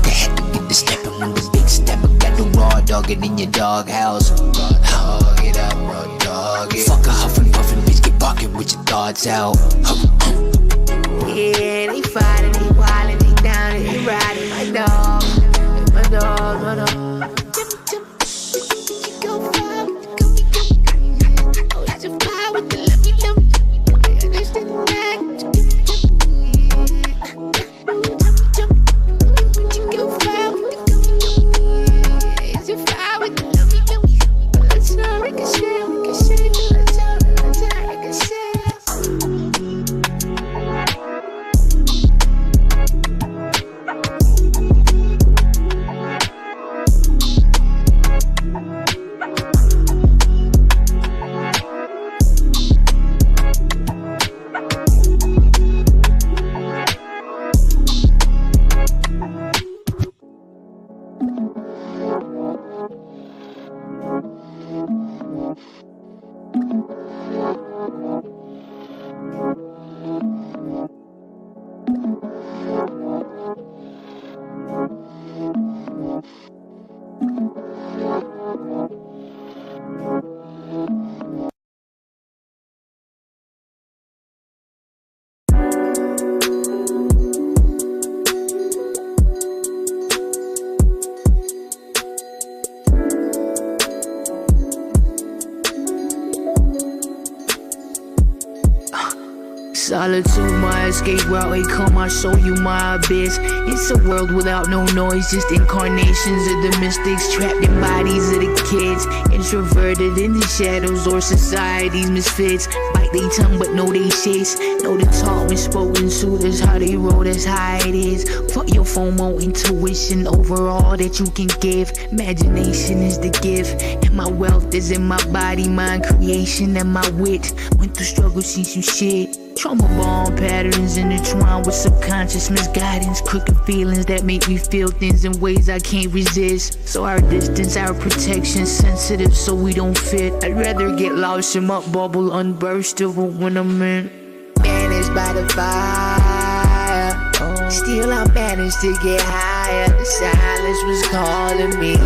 They had to get the steppin' when the big stepper got the raw dogging in your doghouse. Raw dog it out, raw dog it. Fuck a huffin' puffin', bitch, get barking with your thoughts out. Yeah, they fighting, they wildin', they down and they riding. My dog, my dog, my dog. Go far, go. Oh, that's a fire with the lovey love. That's the neck. Go far, it's a fire with the lovey love. Let's not ricochet, ricochet, let's not ricochet. Solitude, my escape route. Hey, come, I'll show you my abyss. It's a world without no noise, just incarnations of the mystics trapped in bodies of the kids, introverted in the shadows or society's misfits. Bite they tongue but know they shits. Know the talk when spoken to, that's how they roll, that's how it is. Fuck your FOMO, intuition over all that you can give. Imagination is the gift, and my wealth is in my body, mind creation and my wit. Went through struggle, seen some shit. Trauma bond patterns intertwined with subconscious misguidance. Crooked feelings that make me feel things in ways I can't resist. So our distance, our protection, sensitive so we don't fit. I'd rather get lost in my bubble, unburstable when I'm in. Managed by the fire. Still I managed to get higher. The silence was calling me.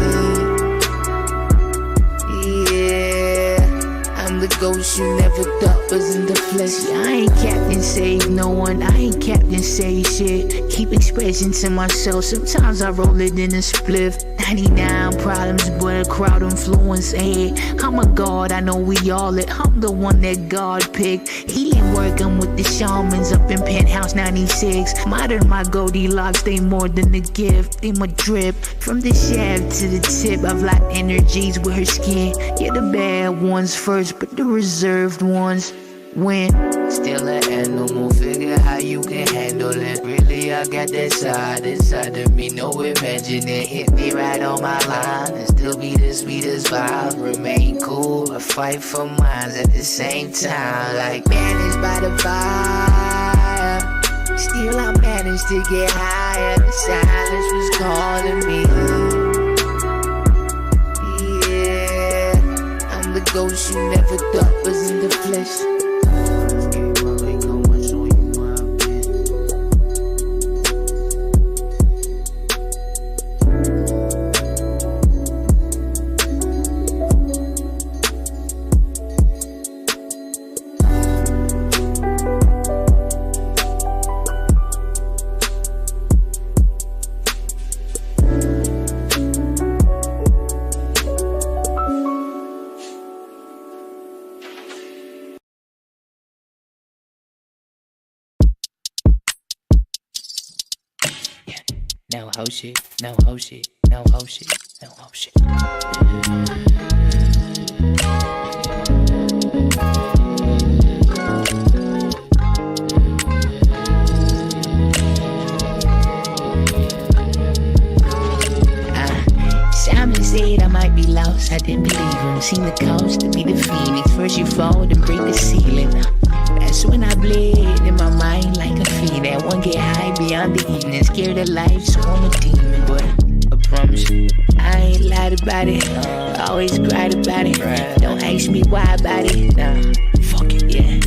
Yeah, I'm the ghost you never thought was in the flesh. I ain't Captain Save no one, I ain't Captain Save shit. Keep expressing to myself, sometimes I roll it in a spliff. 99 problems, but a crowd influence aid. I'm a god, I know we all it. I'm the one that God picked. Healing work, I'm with the shamans up in Penthouse 96. Modern my Goldilocks, they more than a gift. They my drip from the shaft to the tip. I've locked energies with her skin. Yeah, the bad ones first, but the reserved ones win. Still an animal, figure how you can handle it. Really, I got that side inside of me, no imagine it. Hit me right on my line and still be the sweetest vibe. Remain cool, I fight for mines at the same time. Like Managed by the fire. Still I managed to get higher. The silence was calling me. Yeah, I'm the ghost you never thought was in the flesh. now ho shit, now ho shit, now ho shit, now ho shit. Simon said I might be lost, I didn't believe him. Seen the cost to be the phoenix. First you fall, then break the ceiling. That's when I bled in my mind like a fiend. That one get high beyond the evening. Scared of life, so I'm a demon. But I promise you, I ain't lied about it. Always cried about it. Don't ask me why about it. Nah, fuck it, yeah.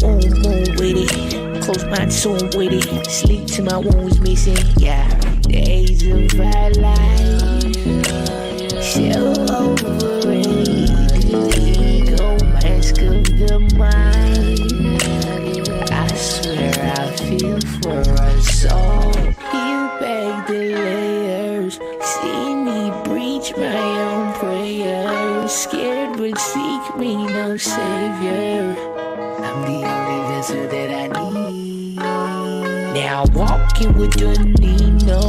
Full moon with it. Close my tune with it. Sleep till my wounds missing. Yeah, days of our life. So overrated. Ego mask of the mind. I swear I feel for us all. Peel back the layers. See me breach my own prayers. Scared but seek me no savior. I'm the only vessel that I need. Now walking with the Nina.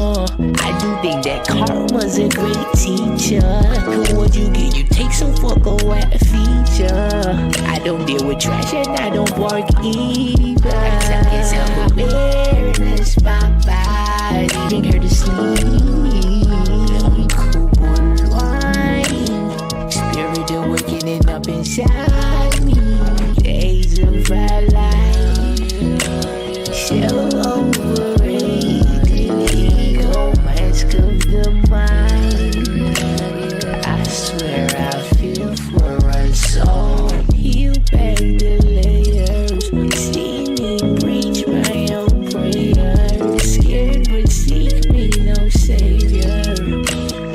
I do think that karma's a great teacher. Cause what you get, you take some fuck away a feature. I don't deal with trash and I don't bark either. I tell yourself awareness, my body. Bring her to sleep. I'm cool with wine. Spirit awakening up inside me. Days of our life. So overrated. Ego mask of the mind. I swear I feel for us all. Heal back the layers. See me breach my own prayers. Scared but seek me no savior.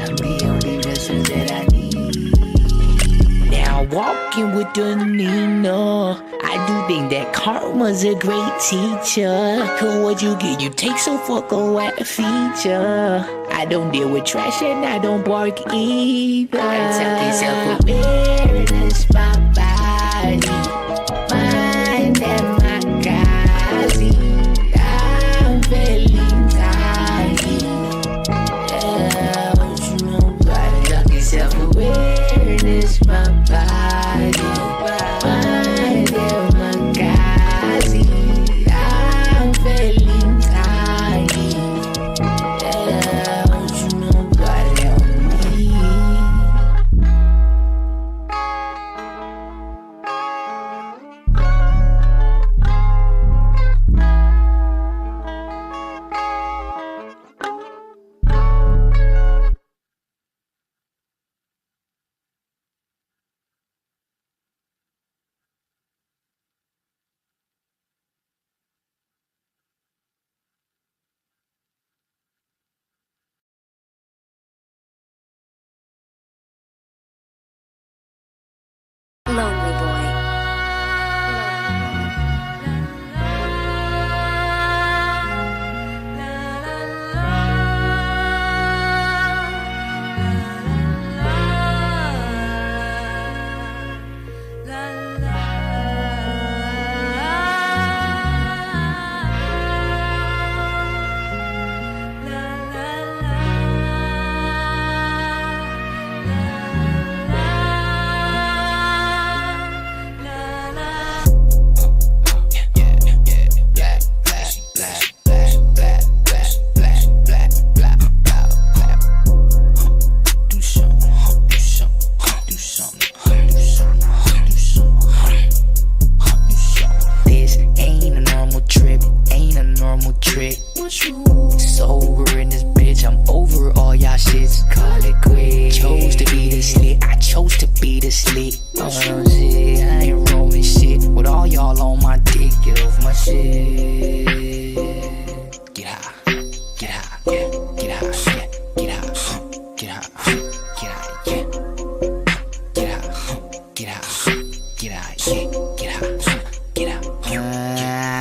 I'm the only vessel that I need. Now walking with the Nina. I do think that karma's a great teacher. Cause what you get, you take some fuck away a feature. I don't deal with trash and I don't bark either. I tell yourself awareness, my body, mind and my gazi. I'm feeling tiny. What you know about it? Tell yourself awareness, my body, mind and my gazi. I'm feeling tiny. What you know about it on me? Lonely boy. This ain't a normal trip, ain't a normal trick. Sober in this bitch, I'm over all y'all shits. Call it quit. Chose to be the slit, I chose to be the slit. Oh shit, I ain't rolling shit with all y'all on my dick. Get off my shit. Get high, get high, yeah, get high, yeah, get high, get high, get high, yeah, get high, get high, get high, yeah, get high, get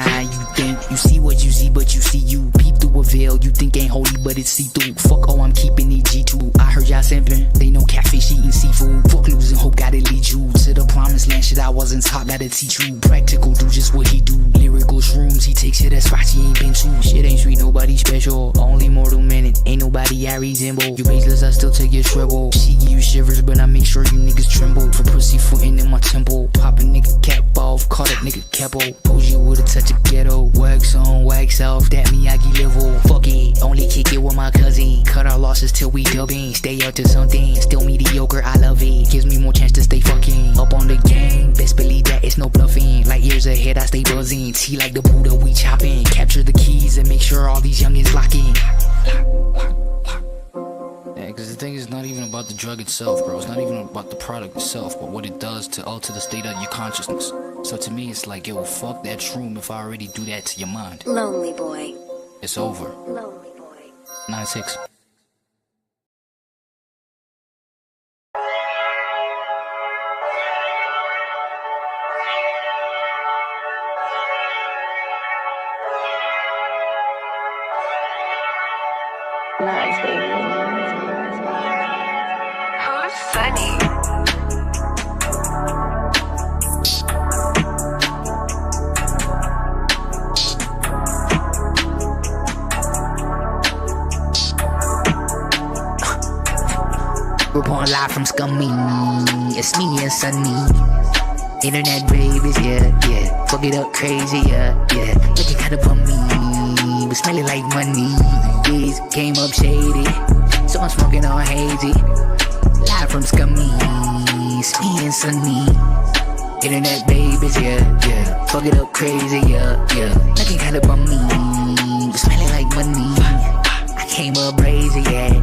high. You think you see what you see, but you see you peep through a veil. You think ain't holy, but it's see-through. Fuck, oh, I'm keeping it G2. I heard y'all simping, they know catfish eating seafood. Fuck losing hope, gotta lead you to the promised land. Shit, I wasn't top, gotta teach you. Practical, do just what he do. Lyrical shrooms, he takes it at spots he ain't been to. Shit ain't sweet, nobody special. Only mortal men and ain't nobody I resemble. You ageless, I still take your treble. She give you shivers, but I make sure you niggas tremble. For pussy footing in my temple. Pop a nigga cap off, call that nigga capo. Pose you with a touch of ghetto. Wax on, wax off, that Miyagi level. Fuck it, only kick it with my cousin. Cut our losses till we dubbing. Stay up to something, still mediocre, I love it. Gives me more chance to stay fucking up on the game. Best believe that it's no bluffing. Like years ahead, I stay buzzing. T like the Buddha, we chopping. Capture the keys and make sure all these youngins lock in. Yeah, cause the thing is not even about the drug itself, bro. It's not even about the product itself, but what it does to alter the state of your consciousness. So to me, it's like, yo, fuck that shroom if I already do that to your mind. Lonely boy. It's over. Lonely boy. 9-6. Who's Sunny? Reporting live from Scummy. It's me and Sunny. Internet babies, yeah. Fuck it up crazy, yeah. Looking kinda bummy, but smelling like money. Days came up shady, so I'm smoking on hazy. Live from Scummy. It's me and Sunny. Internet babies, yeah. Fuck it up crazy, yeah. Looking kinda bummy, but smelling like money. I came up crazy, yeah.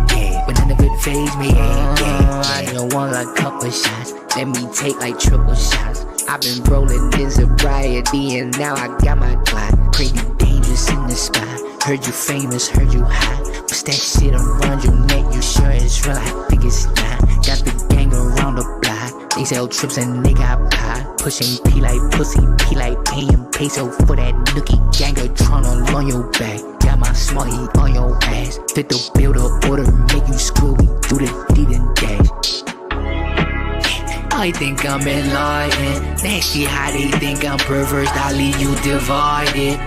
But none of it fazed me, yeah. I don't want a couple shots. Let me take like triple shots. I've been rolling in sobriety and now I got my Glock. Pretty dangerous in the spot. Heard you famous, heard you hot. What's that shit around your neck? You sure it's real? I think it's not. Got the gang around the block. They sell trips and they got pie. Pushing P like pussy, P like paying peso for that nookie. Gangatron all on your back. Got my smarty on your ass. Fit the bill to order, make you squeal. We do the deed and dash. I think I'm enlightened. Nasty how they think I'm perverse. I leave you divided.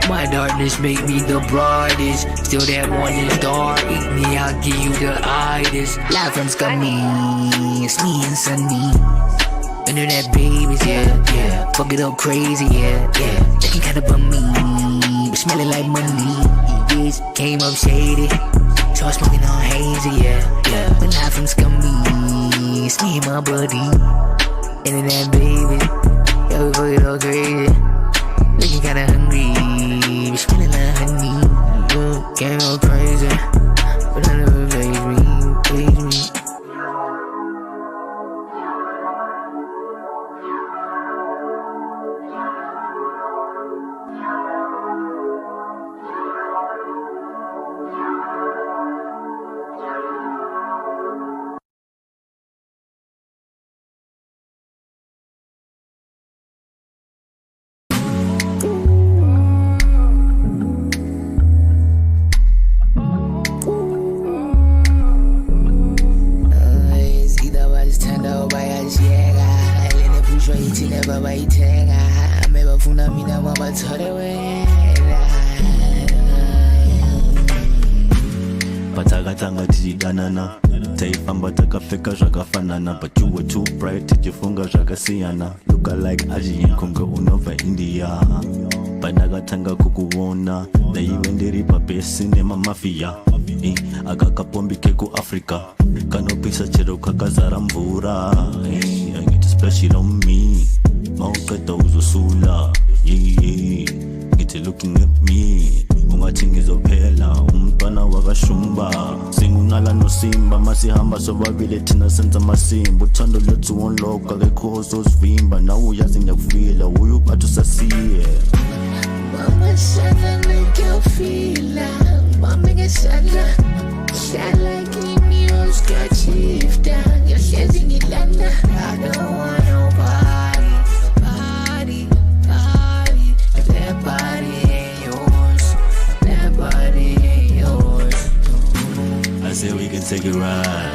My darkness make me the brightest. Still that morning star. Eat me, I'll give you the itis. Live from Scummy. It's me and Sunny. Internet babies, yeah. Fuck it up crazy, yeah. Looking kinda bummy, but smelling like money. Days came up shady, so I'm smoking on hazy, yeah. But live from Scummy. It's me and my buddy. Internet baby, yeah, we fuck it up crazy. Looking kinda hungry, but smelling like honey. Came up crazy, but none of it fazed me. Patakatanga tijidanana taifamba takafeka zvakafanana but you were too bright tichifunga zvakasiyana look alike ajiikunge unobva India pandakatanga kukuona ndaive ndiri pabesi nemamafia akakapombike kuAfrica kanopisa chero kakazara mvura angiti special on me mauqeda uzosula ngithi looking at me ungathi ngizophela umntwana wakashumba singunala nosimba masihamba sobabili thina senza masimba uthando lethu wonloka akekho ozosivimba nawe uyazi ngiyakufila uyu bathu sasiye Mama sana nikafila Mama ngesala Shala kimi uskachifta Yoshezi ngilanda I don't want nobody That body ain't yours That body ain't yours I said we can take a ride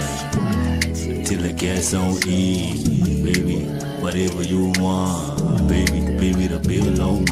till the gas on E, baby, whatever you want, baby, the bill on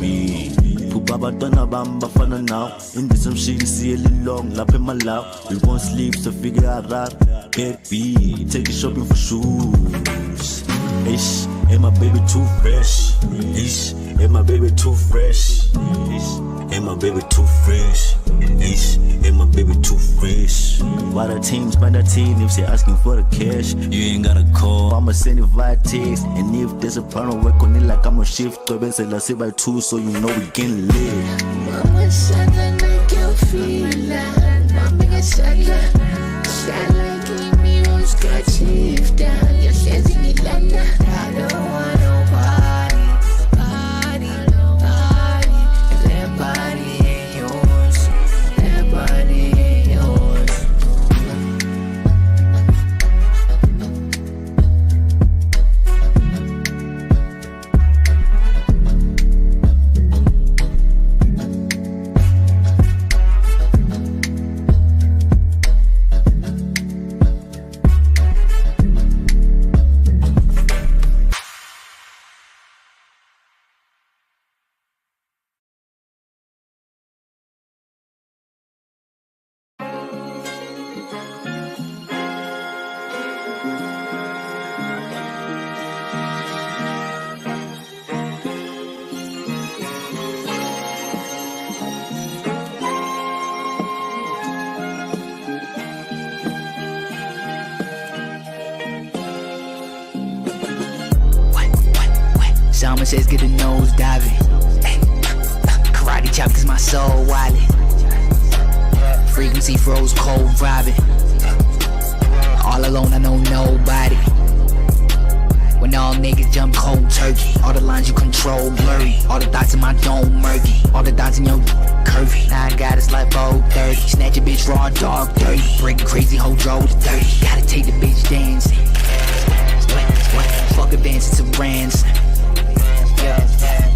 Abatwana bam bafana now. In this some shit see a little long. Lap in my lap. We won't sleep so figure out that. Get B. Take you shopping for shoes. Ish. And my baby too fresh. Ish. And my baby too fresh. Ish. And my baby too fresh. Ish. And my baby too fresh. Why the team spend that team if they asking for the cash? You ain't gotta call. I'ma send it via text. And if there's a problem, work on it like I'm on shift. To Ben said, let's say by 2, so you know we can live. Mama said that make you feel like Mama got said that Shine like me on scratch if down. Your hands in the land. I don't want nobody. Body. If that body ain't yours, that body ain't yours. Someone says get a nose diving. Karate chop cause my soul wildin'. Frequency froze cold vibing. All alone I know nobody. When all niggas jump cold turkey. All the lines you control blurry. All the thoughts in my dome murky. All the dots in your curvy. Now I got it's like 4:30. Snatch a bitch raw dog dirty. Break crazy hoe drove to 30. Gotta take the bitch dancing. What? Fuck advancing to brands.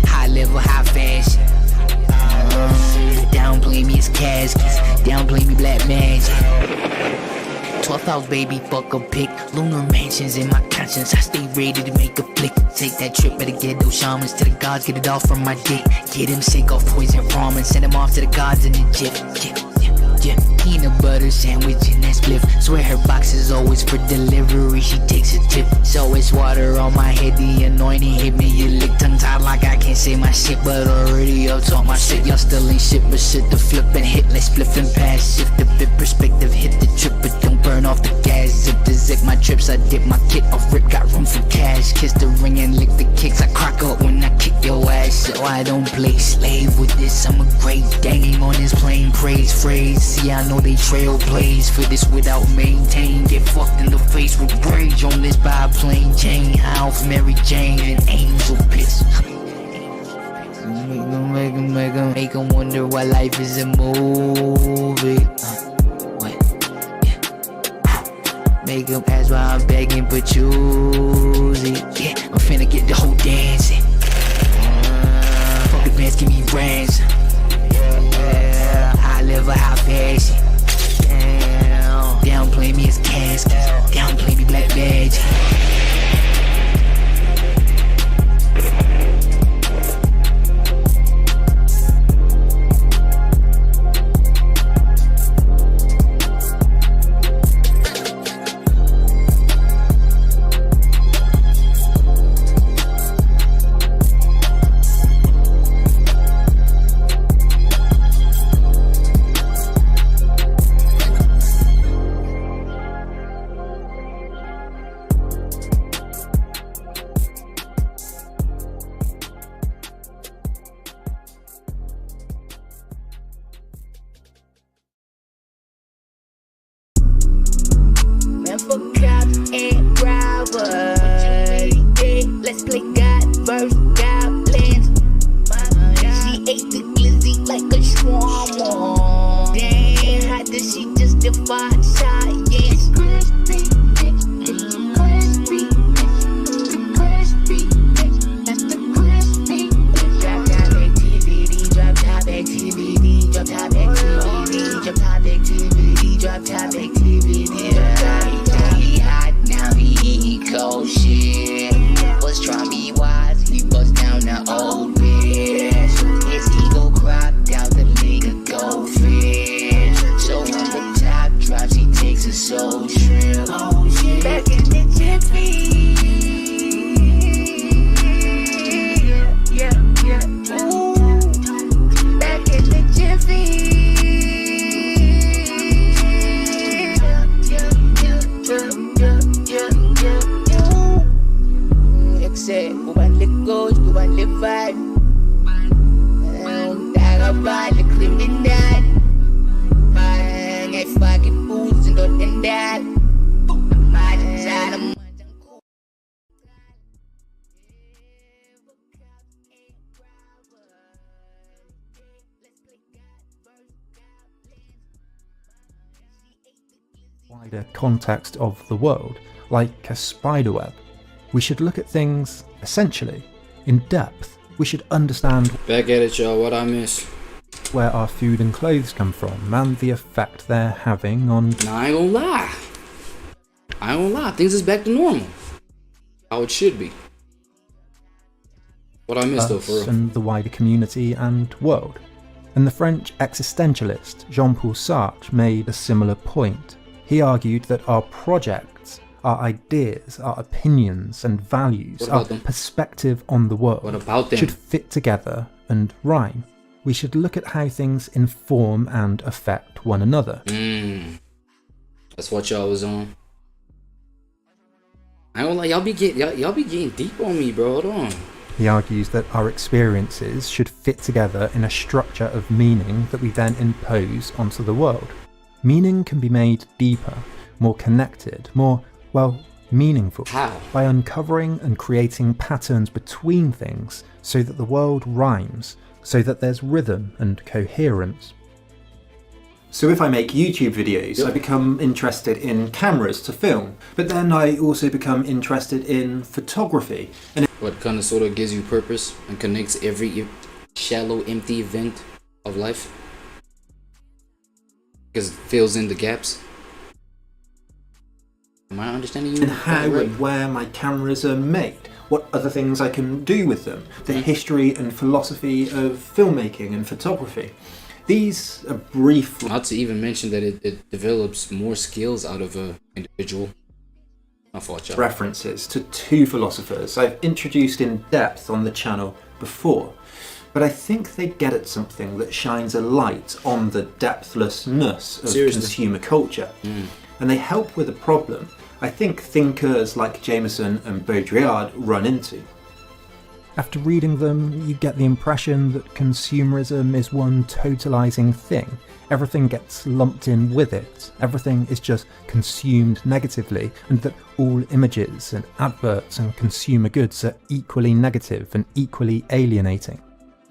High level, high fashion. Downplay me as caskets. Downplay me black magic. 12th house baby, fuck a pick. Lunar mansions in my conscience. I stay ready to make a flick. Take that trip, better get those shamans to the gods. Get it off from my dick. Get him sick off poison from and send him off to the gods in the jip. Peanut butter sandwich in that spliff. Swear her box is always for delivery. She takes a tip. So it's water on my head. The anointing hit me. You lick tongue tied like I can't say my shit, but already up talk my shit. Y'all still ain't shit, but shit the flip and hit. Let's flip and pass. Shift the bit perspective. Hit the trip, but don't burn off the gas. Zip the zip my trips. I dip my kit off rip. Got room for cash. Kiss the ring and lick the kicks. I crack up when I kick your ass. So I don't play slave with this. I'm a great dame on this plane. Praise phrase. See I know they trail plays for this without maintain. Get fucked in the face with rage on this biplane chain. How for Mary Jane and Angel Piss. Make 'em wonder why life is a movie. Make 'em ask why I'm begging for choosy. Yeah, I'm finna get the whole dancing. Fuck advance, give me brands. High level, high fashion. Downplay me as caskets. Downplay me black badge. Let's play God versus goblins. She ate the glizzy like a shawarma. Damn, how does she just defy science? Crispy, crispy, crispy. That's the crispy. Drop top activity, drop top activity, drop top activity, drop top activity, drop top activity. He hot now, he cold shit. Was trying to be wise, he bust down the old bitch. His ego wider context of the world, like a spiderweb. We should look at things, essentially, in depth. We should understand Back at it, y'all. What I miss? where our food and clothes come from and the effect they're having on Nah, I ain't gonna lie. Things is back to normal. How it should be. What I missed though, for us real. and the wider community and world. And the French existentialist Jean-Paul Sartre made a similar point. He argued that our projects, our ideas, our opinions and values, our perspective on the world should fit together and rhyme. We should look at how things inform and affect one another. That's what y'all was on. I ain't gonna lie, y'all be getting deep on me, bro. Hold on. He argues that our experiences should fit together in a structure of meaning that we then impose onto the world. Meaning can be made deeper, more connected, more, well, meaningful. How? By uncovering and creating patterns between things so that the world rhymes, so that there's rhythm and coherence. So if I make YouTube videos, I become interested in cameras to film, but then I also become interested in photography. And what kind of sort of gives you purpose and connects every shallow, empty event of life? Because it fills in the gaps. Am I understanding you? And how and where my cameras are made, what other things I can do with them, the history and philosophy of filmmaking and photography. These are brief. Not to even mention that it develops more skills out of an individual. References to two philosophers I've introduced in depth on the channel before, but I think they get at something that shines a light on the depthlessness of consumer culture, and they help with a problem I think thinkers like Jameson and Baudrillard run into. After reading them, you get the impression that consumerism is one totalizing thing. Everything gets lumped in with it. Everything is just consumed negatively, and that all images and adverts and consumer goods are equally negative and equally alienating.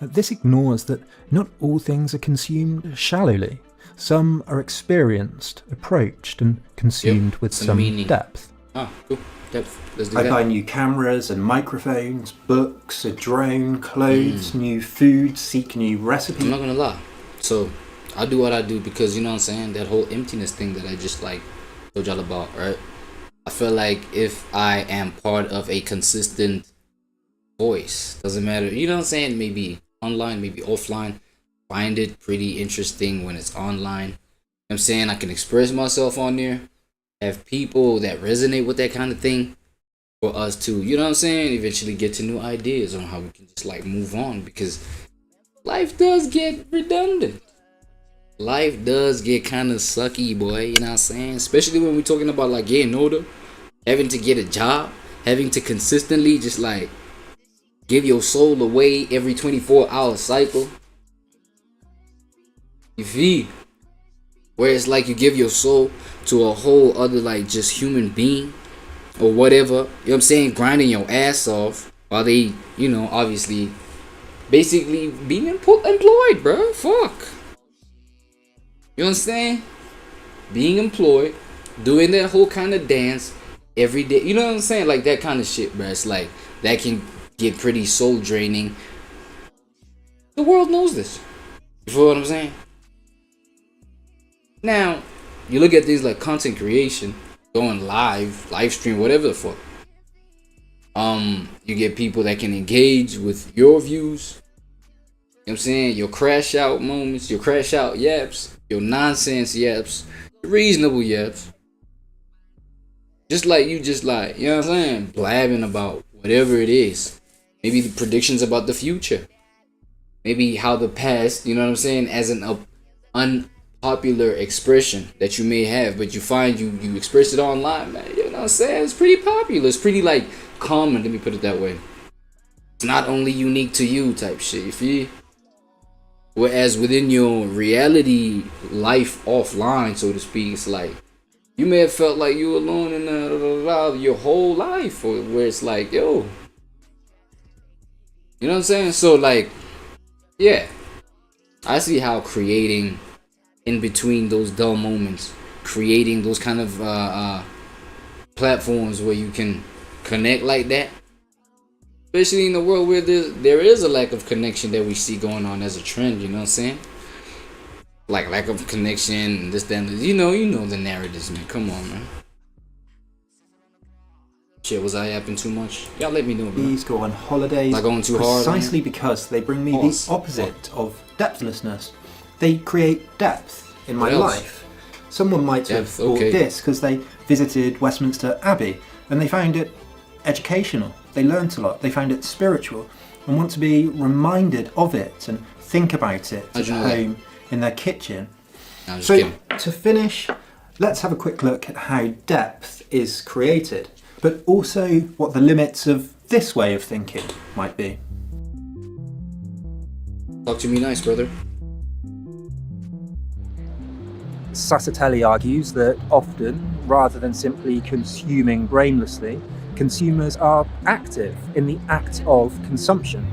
This ignores that not all things are consumed shallowly. Some are experienced, approached, and consumed with some depth. Ah, cool. I buy new cameras and microphones, books, a drone, clothes, new food, seek new recipes. I'm not gonna lie. So I do what I do because, you know what I'm saying, that whole emptiness thing that I just like told y'all about, right? I feel like if I am part of a consistent voice, doesn't matter, you know what I'm saying, maybe online, maybe offline, find it pretty interesting when it's online. You know what I'm saying, I can express myself on there, have people that resonate with that kind of thing, for us to, you know what I'm saying, eventually get to new ideas on how we can just like move on, because life does get redundant. Life does get kind of sucky, boy, you know what I'm saying? Especially when we're talking about like getting older, having to get a job, having to consistently just like give your soul away every 24-hour cycle. You feel? Where it's like you give your soul to a whole other like just human being or whatever, you know what I'm saying, grinding your ass off while they, you know, obviously basically being employed, bro. Fuck. You understand? Being employed, doing that whole kind of dance every day, you know what I'm saying, like that kind of shit, bro. It's like that can get pretty soul draining. The world knows this. You feel what I'm saying? Now, you look at things like content creation, going live stream, whatever the fuck. You get people that can engage with your views. You know what I'm saying? Your crash out moments, your crash out yaps, your nonsense yaps, reasonable yaps. Just like you just like, you know what I'm saying? Blabbing about whatever it is. Maybe the predictions about the future. Maybe how the past, you know what I'm saying, as an unpopular expression that you may have, but you find you express it online, man. You know what I'm saying? It's pretty popular. It's pretty like common, let me put it that way. It's not only unique to you type shit, you feel? Whereas within your reality life offline, so to speak, it's like you may have felt like you were alone in your whole life, or where it's like, yo, you know what I'm saying? So like, yeah, I see how creating in between those dull moments creating those kind of platforms where you can connect like that, especially in the world where there is a lack of connection that we see going on as a trend. You know what I'm saying? Like lack of connection, this, that, and this. You know the narratives, man. Come on, man. Shit, was I yapping too much? Y'all let me know, bro. These go on holidays Not going too hard, precisely man. because they bring me Pause. the opposite of depthlessness. They create depth in my What else? life. Someone might have Depth, bought okay. this because they visited Westminster Abbey and they found it educational. They learnt a lot. They found it spiritual and want to be reminded of it and think about it at home in their kitchen. I'm just So kidding. to finish, let's have a quick look at how depth is created, but also what the limits of this way of thinking might be. Talk to me nice, brother. Sassatelli argues that often, rather than simply consuming brainlessly, consumers are active in the act of consumption.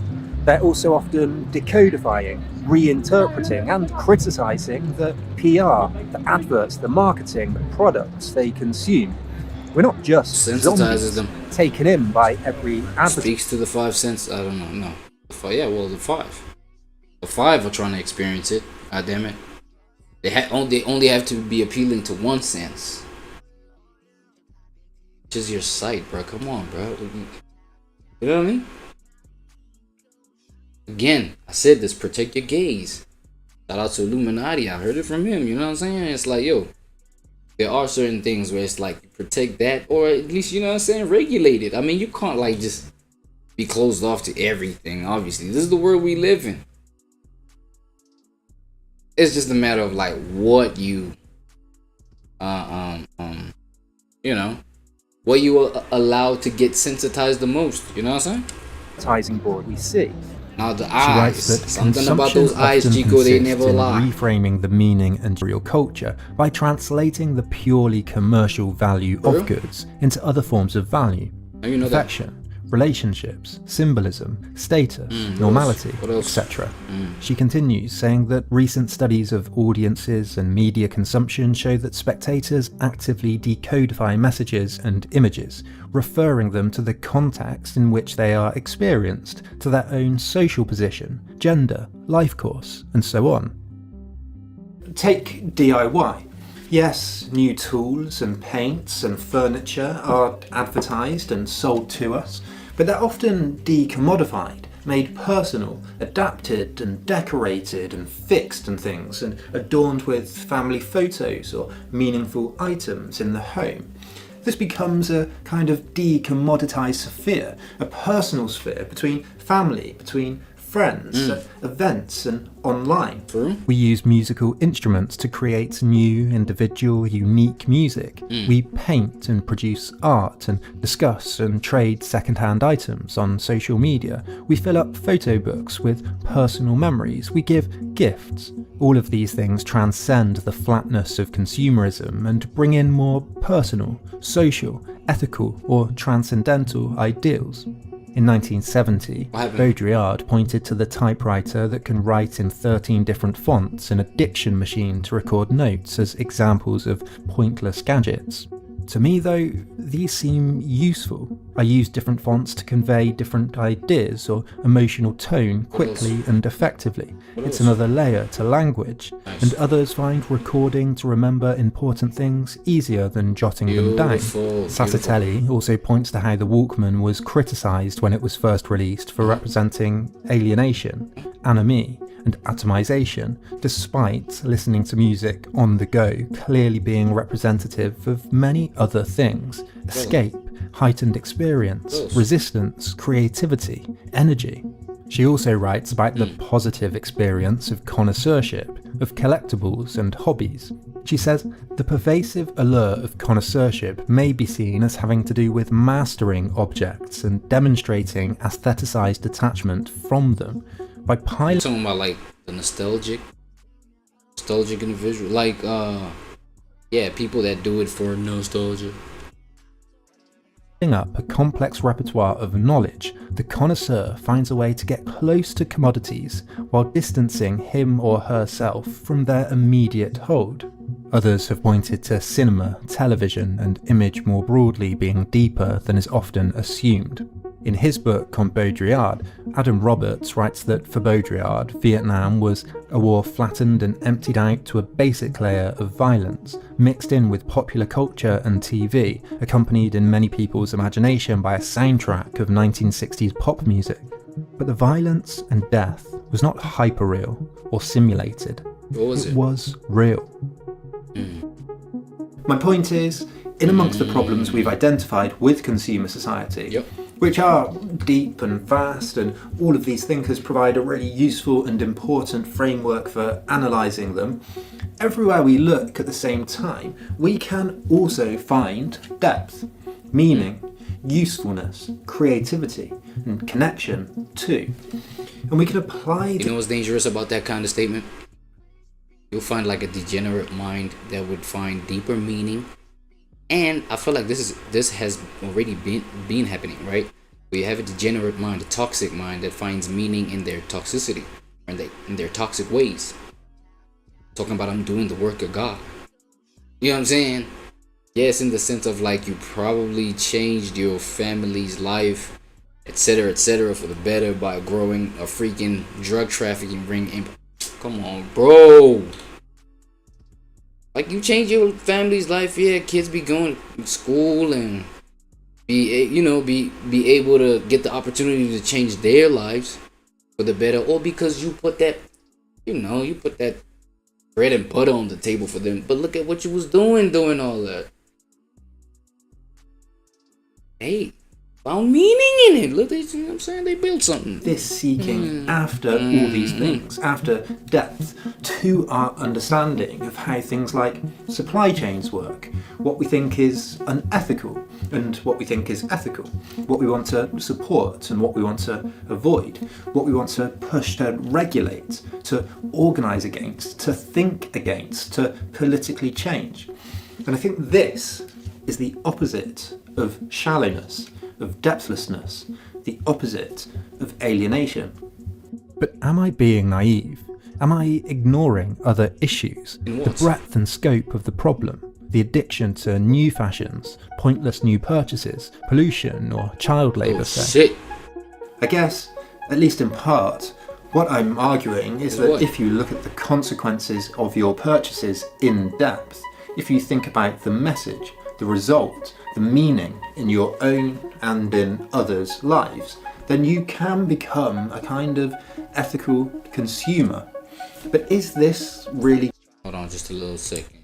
They're also often decodifying, reinterpreting and criticising the PR, the adverts, the marketing, the products they consume. We're not just Sensitizes zombies them. taken in by every advert. Speaks to the 5 cents. I don't know. No. The 5. The 5 are trying to experience it. God damn it. They only have to be appealing to 1 sense. Which is your sight, bro. Come on, bro. You know what I mean? Again, I said this. Protect your gaze. Shout out to Illuminati. I heard it from him. You know what I'm saying? It's like, yo, there are certain things where it's like, protect that, or at least, you know what I'm saying, regulate it. I mean, you can't like just be closed off to everything. Obviously, this is the world we live in. It's just a matter of like what you, you know, what you are allowed to get sensitized the most. You know what I'm saying? Advertising board we see. Now the She eyes, writes that something about consumption those eyes, often Chico, they consists never in lie. reframing the meaning and real culture by translating the purely commercial value of goods into other forms of value. You know that. Affection, relationships, symbolism, status, normality, etc. She continues, saying that recent studies of audiences and media consumption show that spectators actively decodify messages and images, referring them to the context in which they are experienced, to their own social position, gender, life course, and so on. Take DIY. Yes, new tools and paints and furniture are advertised and sold to us, but they're often decommodified, made personal, adapted and decorated and fixed and things, and adorned with family photos or meaningful items in the home. This becomes a kind of decommoditized sphere, a personal sphere between family, between friends, events and online. We use musical instruments to create new, individual, unique music. We paint and produce art and discuss and trade second-hand items on social media. We fill up photo books with personal memories. We give gifts. All of these things transcend the flatness of consumerism and bring in more personal, social, ethical or transcendental ideals. In 1970, Baudrillard pointed to the typewriter that can write in 13 different fonts and a diction machine to record notes as examples of pointless gadgets. To me though, these seem useful. I use different fonts to convey different ideas or emotional tone quickly and effectively. It's another layer to language, and others find recording to remember important things easier than jotting them down. Sassatelli also points to how the Walkman was criticised when it was first released for representing alienation, anomie, and atomization, despite listening to music on the go clearly being representative of many other things: escape, heightened experience, resistance, creativity, energy. She also writes about the positive experience of connoisseurship, of collectibles and hobbies. She says the pervasive allure of connoisseurship may be seen as having to do with mastering objects and demonstrating aestheticized detachment from them. By talking about like the nostalgic individual, like yeah, people that do it for nostalgia. Up a complex repertoire of knowledge, the connoisseur finds a way to get close to commodities while distancing him or herself from their immediate hold. Others have pointed to cinema, television, and image more broadly being deeper than is often assumed. In his book on Baudrillard, Adam Roberts writes that for Baudrillard, Vietnam was a war flattened and emptied out to a basic layer of violence, mixed in with popular culture and TV, accompanied in many people's imagination by a soundtrack of 1960s pop music. But the violence and death was not hyperreal or simulated. What was it? It was real. My point is, in amongst the problems we've identified with consumer society, which are deep and vast, and all of these thinkers provide a really useful and important framework for analysing them, everywhere we look at the same time, we can also find depth, meaning, usefulness, creativity, and connection too. And we can apply... You know what's dangerous about that kind of statement? You'll find like a degenerate mind that would find deeper meaning. And I feel like this has already been happening, right? We have a degenerate mind, a toxic mind that finds meaning in their toxicity, and in their toxic ways. Talking about I'm doing the work of God. You know what I'm saying? Yes, in the sense of like you probably changed your family's life, etc., for the better by growing a freaking drug trafficking ring. Come on, bro. Like you change your family's life, yeah. Kids be going to school and be able to get the opportunity to change their lives for the better, or because you put that bread and butter on the table for them. But look at what you was doing all that. Hey, found meaning in it. Look, you know what I'm saying? They built something. This seeking after all these things, after depth, to our understanding of how things like supply chains work, what we think is unethical and what we think is ethical, what we want to support and what we want to avoid, what we want to push to regulate, to organise against, to think against, to politically change. And I think this is the opposite of shallowness, of depthlessness, the opposite of alienation. But am I being naive? Am I ignoring other issues? The breadth and scope of the problem, the addiction to new fashions, pointless new purchases, pollution or child labour, say. I guess, at least in part, what I'm arguing is that if you look at the consequences of your purchases in depth, if you think about the message, the result, the meaning in your own and in others' lives, then you can become a kind of ethical consumer. But is this really... Hold on just a little second.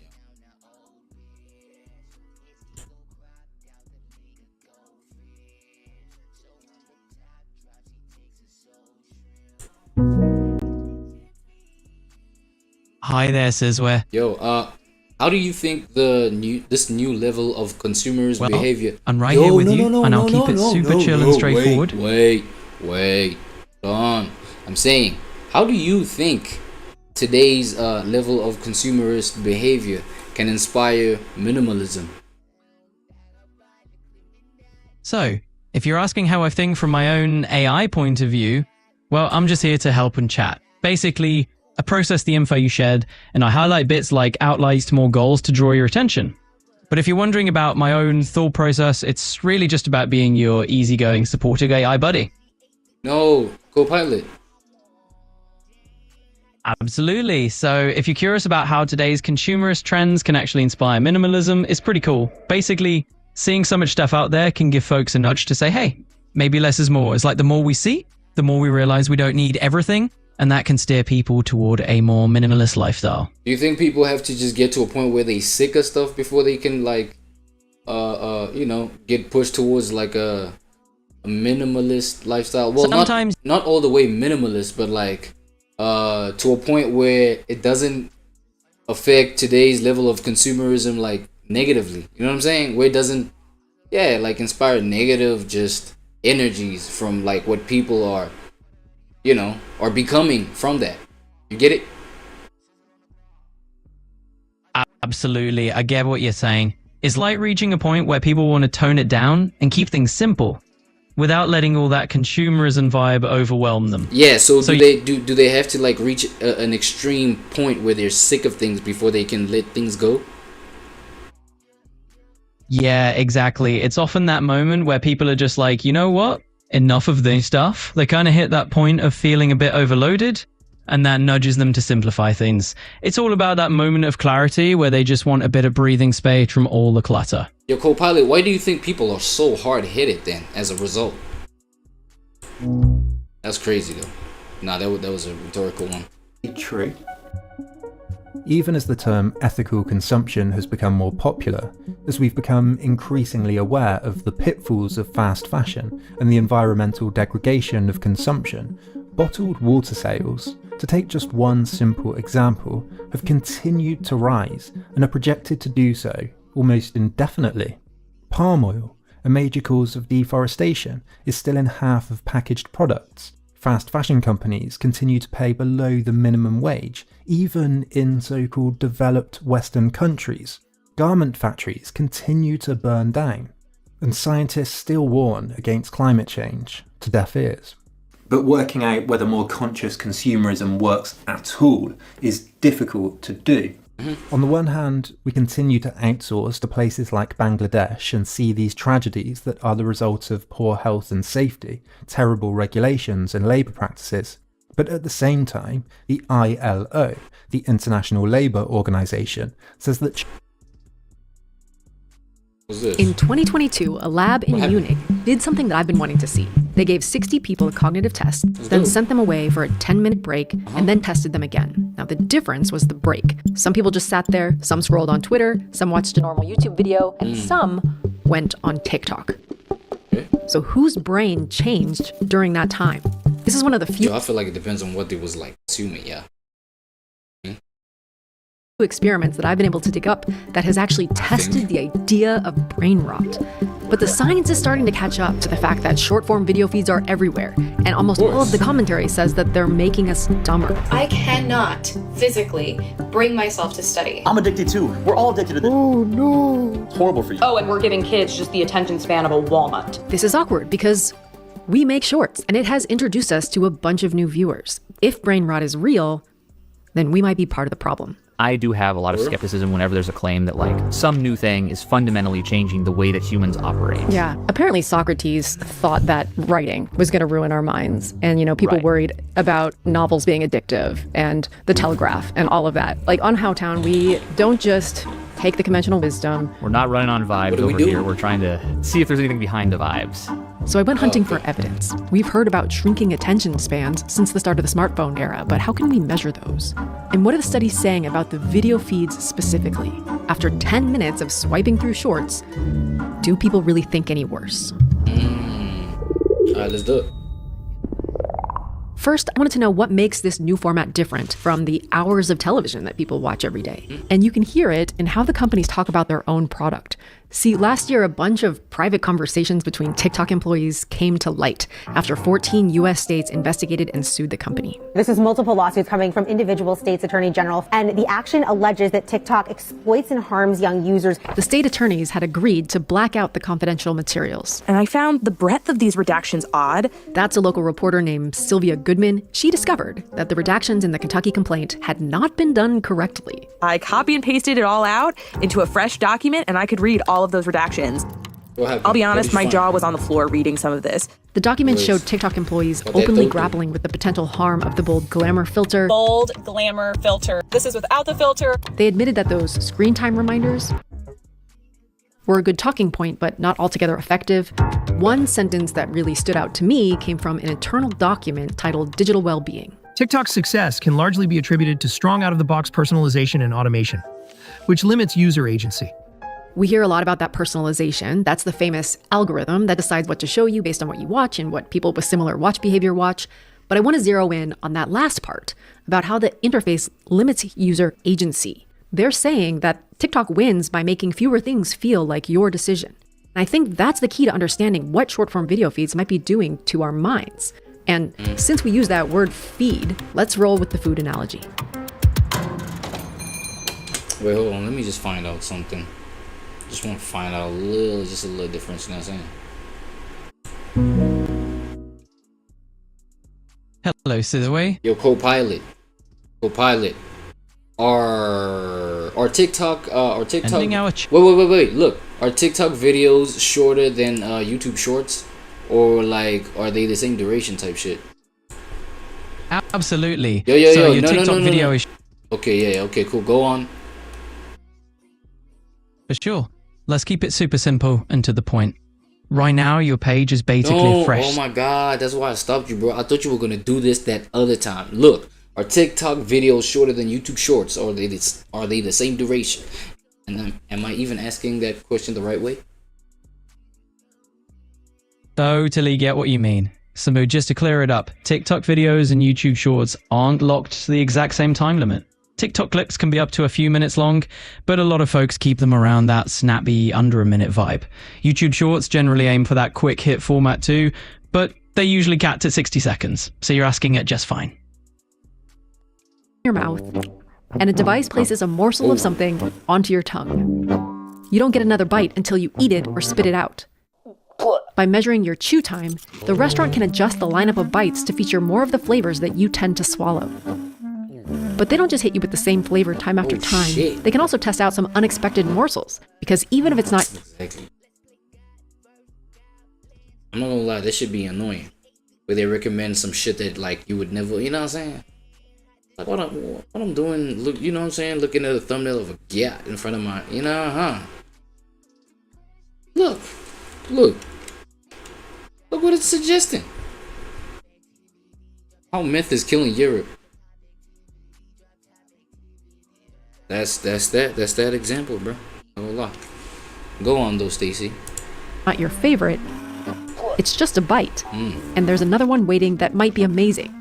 Hi there, Sizwe. Yo, how do you think this new level of consumers' behavior? I'm right here with you, and I'll keep it super chill and straightforward. Wait, hold on. I'm saying, how do you think today's level of consumerist behavior can inspire minimalism? So, if you're asking how I think from my own AI point of view, well, I'm just here to help and chat. Basically, I process the info you shared, and I highlight bits like outlines to more goals to draw your attention. But if you're wondering about my own thought process, it's really just about being your easygoing, supportive AI buddy. No, co-pilot. Absolutely. So if you're curious about how today's consumerist trends can actually inspire minimalism, it's pretty cool. Basically, seeing so much stuff out there can give folks a nudge to say, hey, maybe less is more. It's like the more we see, the more we realize we don't need everything. And that can steer people toward a more minimalist lifestyle. Do you think people have to just get to a point where they sick of stuff before they can like, get pushed towards like a minimalist lifestyle? Well, sometimes not all the way minimalist, but like to a point where it doesn't affect today's level of consumerism like negatively. You know what I'm saying? Where it doesn't, inspire negative just energies from like what people are. Are becoming from that. You get it? Absolutely. I get what you're saying. It's like reaching a point where people want to tone it down and keep things simple. without letting all that consumerism vibe overwhelm them. Yeah, so do they have to like reach an extreme point where they're sick of things before they can let things go? Yeah, exactly. It's often that moment where people are just like, you know what? Enough of this stuff. They kind of hit that point of feeling a bit overloaded, and that nudges them to simplify things. It's all about that moment of clarity where they just want a bit of breathing space from all the clutter. Yo, co-pilot, why do you think people are so hard-headed then, as a result? That's crazy, though. Nah, that was a rhetorical one. True. Even as the term ethical consumption has become more popular, as we've become increasingly aware of the pitfalls of fast fashion and the environmental degradation of consumption, bottled water sales, to take just one simple example, have continued to rise and are projected to do so almost indefinitely. Palm oil, a major cause of deforestation, is still in half of packaged products. Fast fashion companies continue to pay below the minimum wage, even in so-called developed Western countries. Garment factories continue to burn down, and scientists still warn against climate change to deaf ears. But working out whether more conscious consumerism works at all is difficult to do. On the one hand, we continue to outsource to places like Bangladesh and see these tragedies that are the result of poor health and safety, terrible regulations and labour practices. But at the same time, the ILO, the International Labour Organization, says that in 2022, a lab in Munich did something that I've been wanting to see. They gave 60 people a cognitive test, then sent them away for a 10-minute break, and then tested them again. Now, the difference was the break. Some people just sat there, some scrolled on Twitter, some watched a normal YouTube video, and some went on TikTok. So whose brain changed during that time? This is one of the few I feel like it depends on what they was like assuming, yeah. experiments that I've been able to dig up that has actually tested the idea of brain rot. But the science is starting to catch up to the fact that short-form video feeds are everywhere, and almost all of the commentary says that they're making us dumber. I cannot physically bring myself to study. I'm addicted too. We're all addicted to this. Oh no. It's horrible for you. Oh, and we're giving kids just the attention span of a walnut. This is awkward because we make shorts, and it has introduced us to a bunch of new viewers. If brain rot is real, then we might be part of the problem. I do have a lot of skepticism whenever there's a claim that like some new thing is fundamentally changing the way that humans operate. Yeah, apparently Socrates thought that writing was going to ruin our minds. And, you know, people worried about novels being addictive and the telegraph and all of that. Like on Howtown, we don't just take the conventional wisdom. We're not running on vibes over here. We're trying to see if there's anything behind the vibes. So I went hunting for evidence. We've heard about shrinking attention spans since the start of the smartphone era, but how can we measure those? And what are the studies saying about the video feeds specifically? After 10 minutes of swiping through shorts, do people really think any worse? All right, let's do it. First, I wanted to know what makes this new format different from the hours of television that people watch every day. And you can hear it in how the companies talk about their own product. See, last year, a bunch of private conversations between TikTok employees came to light after 14 US states investigated and sued the company. This is multiple lawsuits coming from individual states' attorney general, and the action alleges that TikTok exploits and harms young users. The state attorneys had agreed to black out the confidential materials. And I found the breadth of these redactions odd. That's a local reporter named Sylvia Goodman. She discovered that the redactions in the Kentucky complaint had not been done correctly. I copy and pasted it all out into a fresh document, and I could read all of those redactions. I'll be honest, my jaw was on the floor reading some of this. The document showed TikTok employees openly grappling with the potential harm of the bold glamour filter. Bold glamour filter. This is without the filter. They admitted that those screen time reminders were a good talking point, but not altogether effective. One sentence that really stood out to me came from an internal document titled Digital Wellbeing. TikTok's success can largely be attributed to strong out-of-the-box personalization and automation, which limits user agency. We hear a lot about that personalization. That's the famous algorithm that decides what to show you based on what you watch and what people with similar watch behavior watch. But I want to zero in on that last part about how the interface limits user agency. They're saying that TikTok wins by making fewer things feel like your decision. And I think that's the key to understanding what short-form video feeds might be doing to our minds. And since we use that word feed, let's roll with the food analogy. Wait, hold on. Let me just find out something. Just want to find out just a little difference, you know what I'm saying? to the way. Yo, Copilot. Are TikTok wait, look, are TikTok videos shorter than YouTube Shorts, or like are they the same duration type shit? Absolutely. Yo, your no, TikTok video is okay, okay, cool, go on. for sure. Let's keep it super simple and to the point. Right now, your page is basically fresh. Oh my god, that's why I stopped you, bro. I thought you were gonna do this that other time. Look, are TikTok videos shorter than YouTube Shorts, or are they the same duration? And am I even asking that question the right way? Totally get what you mean. Samu, just to clear it up, TikTok videos and YouTube Shorts aren't locked to the exact same time limit. TikTok clips can be up to a few minutes long, but a lot of folks keep them around that snappy under a minute vibe. YouTube Shorts generally aim for that quick hit format too, but they usually capped at 60 seconds, so you're asking it just fine. Your mouth, and a device places a morsel of something onto your tongue. You don't get another bite until you eat it or spit it out. By measuring your chew time, the restaurant can adjust the lineup of bites to feature more of the flavors that you tend to swallow. But they don't just hit you with the same flavor time after time. Shit. They can also test out some unexpected morsels, because even if it's not... Exactly. I'm not gonna lie, that should be annoying. Where they recommend some shit that like you would never, you know what I'm saying? Like what I'm doing, look, you know what I'm saying? Looking at the thumbnail of a gat in front of my, you know, Look what it's suggesting. How meth is killing Europe. That's that example, bro. No lie. Go on though, Stacy. not your favorite, it's just a bite. And there's another one waiting that might be amazing.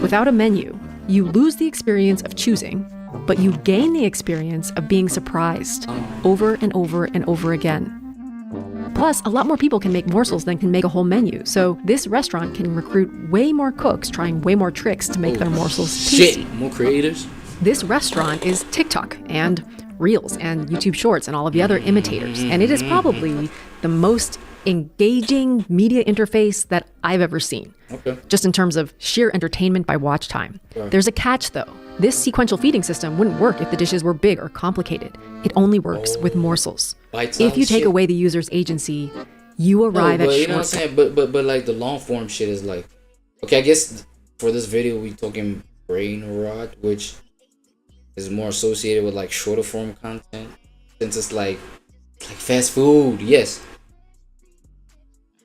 Without a menu, you lose the experience of choosing, but you gain the experience of being surprised over and over and over again. Plus, a lot more people can make morsels than can make a whole menu, so this restaurant can recruit way more cooks trying way more tricks to make their morsels tasty. More creators. This restaurant is TikTok and Reels and YouTube Shorts and all of the other imitators, and it is probably the most engaging media interface that I've ever seen. Just in terms of sheer entertainment by watch time. There's a catch though. This sequential feeding system wouldn't work if the dishes were big or complicated. It only works with morsels. If you take away the user's agency, you arrive at you know what I'm saying? But like the long form shit is like, okay, I guess for this video we talking brain rot, which is more associated with like shorter form content, since it's like fast food. Yes.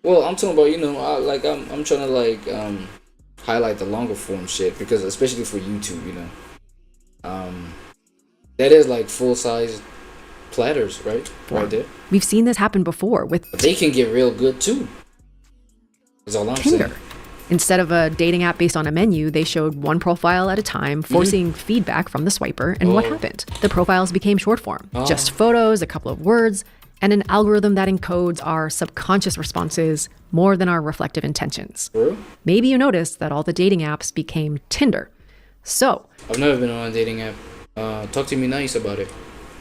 Well, I'm talking about, you know, I'm trying to like highlight the longer form shit, because especially for YouTube, you know, that is like full size platters, right? Right there. We've seen this happen before with. But they can get real good too. That's all I'm saying. Instead of a dating app based on a menu, they showed one profile at a time, forcing feedback from the swiper. And what happened? The profiles became short form, just photos, a couple of words, and an algorithm that encodes our subconscious responses more than our reflective intentions. Maybe you noticed that all the dating apps became Tinder. So, I've never been on a dating app. Talk to me nice about it.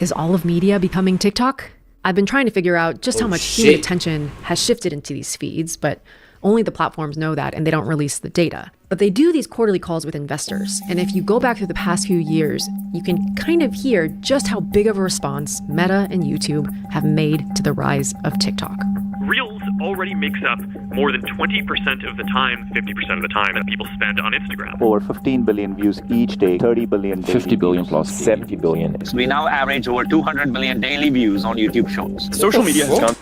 Is all of media becoming TikTok? I've been trying to figure out just how much human attention has shifted into these feeds, but only the platforms know that, and they don't release the data. But they do these quarterly calls with investors, and if you go back through the past few years, you can kind of hear just how big of a response Meta and YouTube have made to the rise of TikTok. Reels already makes up more than 20% of the time, 50% of the time that people spend on Instagram. Over 15 billion views each day, 30 billion, 50 billion plus 70 billion. We now average over 200 million daily views on YouTube Shorts. Social media has gone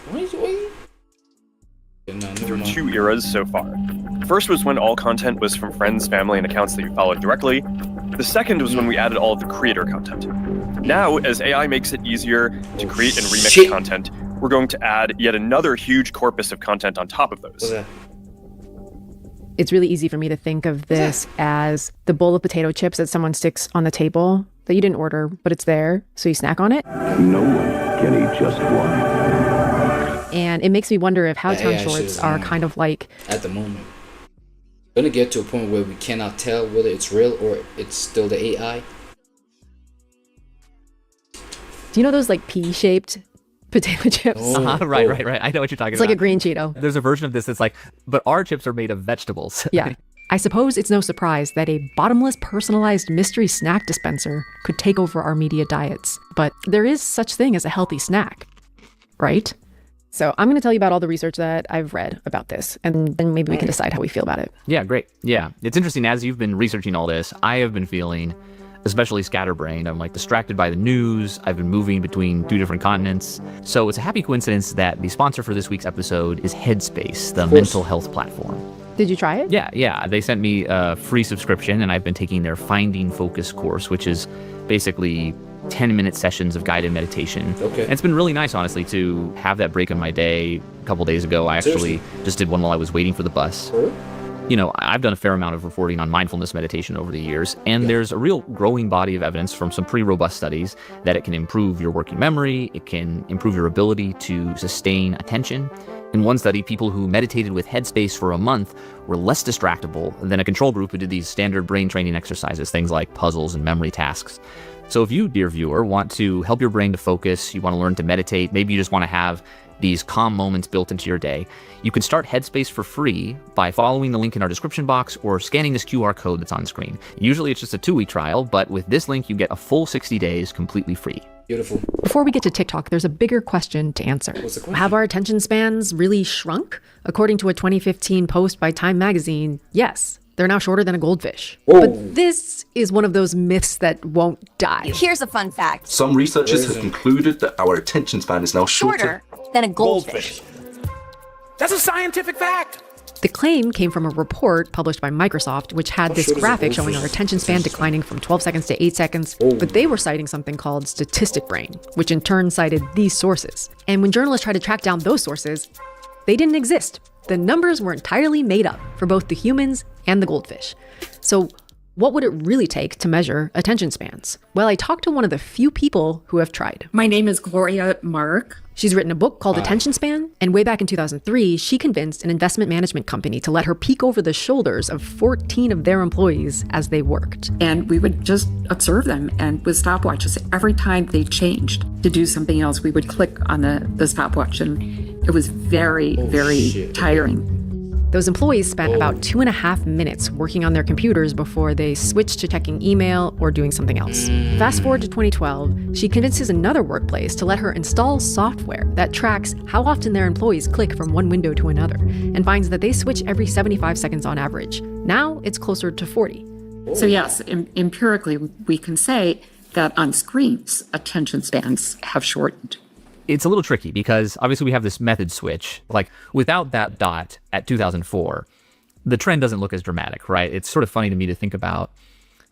through two eras so far. The first was when all content was from friends, family, and accounts that you followed directly. The second was when we added all of the creator content. Now, as AI makes it easier to create and remix content, we're going to add yet another huge corpus of content on top of those. It's really easy for me to think of this as the bowl of potato chips that someone sticks on the table that you didn't order, but it's there, so you snack on it. No one can eat just one. And it makes me wonder if Howtown Shorts are kind of like... At the moment. Gonna get to a point where we cannot tell whether it's real or it's still the AI. Do you know those like pea-shaped potato chips? Right. I know what you're talking about. It's like a green Cheeto. There's a version of this that's like, but our chips are made of vegetables. Yeah. I suppose it's no surprise that a bottomless personalized mystery snack dispenser could take over our media diets. But there is such thing as a healthy snack, right? So I'm going to tell you about all the research that I've read about this, and then maybe we can decide how we feel about it. Yeah, great. Yeah, it's interesting. As you've been researching all this, I have been feeling especially scatterbrained. I'm like distracted by the news. I've been moving between 2 different continents. So it's a happy coincidence that the sponsor for this week's episode is Headspace, the mental health platform. Did you try it? Yeah. They sent me a free subscription, and I've been taking their Finding Focus course, which is basically 10-minute sessions of guided meditation. Okay. And it's been really nice, honestly, to have that break in my day. A couple days ago, I actually just did one while I was waiting for the bus. You know, I've done a fair amount of reporting on mindfulness meditation over the years, and there's a real growing body of evidence from some pretty robust studies that it can improve your working memory, it can improve your ability to sustain attention. In one study, people who meditated with Headspace for a month were less distractible than a control group who did these standard brain training exercises, things like puzzles and memory tasks. So if you, dear viewer, want to help your brain to focus, you want to learn to meditate, maybe you just want to have these calm moments built into your day, you can start Headspace for free by following the link in our description box or scanning this QR code that's on screen. Usually it's just a 2-week trial, but with this link, you get a full 60 days completely free. Beautiful. Before we get to TikTok, there's a bigger question to answer. What's the question? Have our attention spans really shrunk? According to a 2015 post by Time magazine, yes. They're now shorter than a goldfish. Whoa. But this is one of those myths that won't die. Here's a fun fact. Some researchers have concluded that our attention span is now shorter than a goldfish. That's a scientific fact. The claim came from a report published by Microsoft, which had this graphic showing our attention span declining from 12 seconds to 8 seconds. But they were citing something called statistic brain, which in turn cited these sources. And when journalists tried to track down those sources, they didn't exist. The numbers were entirely made up for both the humans and the goldfish. So what would it really take to measure attention spans? Well, I talked to one of the few people who have tried. My name is Gloria Mark. She's written a book called Attention Span, and way back in 2003, she convinced an investment management company to let her peek over the shoulders of 14 of their employees as they worked. And we would just observe them, and with stopwatches, every time they changed to do something else, we would click on the stopwatch, and it was very, very tiring. Those employees spent about 2.5 minutes working on their computers before they switched to checking email or doing something else. Fast forward to 2012, she convinces another workplace to let her install software that tracks how often their employees click from one window to another, and finds that they switch every 75 seconds on average. Now it's closer to 40. So yes, empirically, we can say that on screens, attention spans have shortened. It's a little tricky because obviously we have this method switch. Like without that dot at 2004, the trend doesn't look as dramatic, right? It's sort of funny to me to think about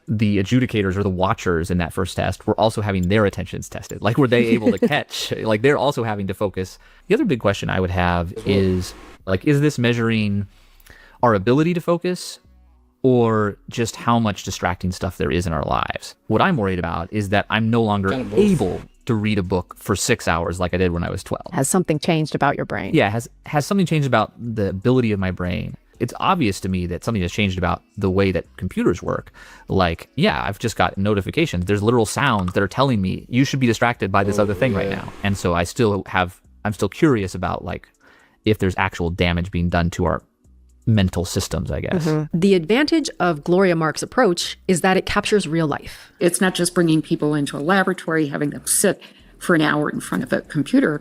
the adjudicators or the watchers in that first test were also having their attentions tested. Like, were they able to catch? Like, they're also having to focus. The other big question I would have is, like, is this measuring our ability to focus or just how much distracting stuff there is in our lives? What I'm worried about is that I'm no longer able to read a book for 6 hours like I did when I was 12. Has something changed about your brain? Yeah, has something changed about the ability of my brain? It's obvious to me that something has changed about the way that computers work. Like, yeah, I've just got notifications. There's literal sounds that are telling me you should be distracted by this other thing right now. And so I'm still curious about, like, if there's actual damage being done to our mental systems, I guess. The advantage of Gloria Mark's approach is that it captures real life. It's not just bringing people into a laboratory, having them sit for an hour in front of a computer,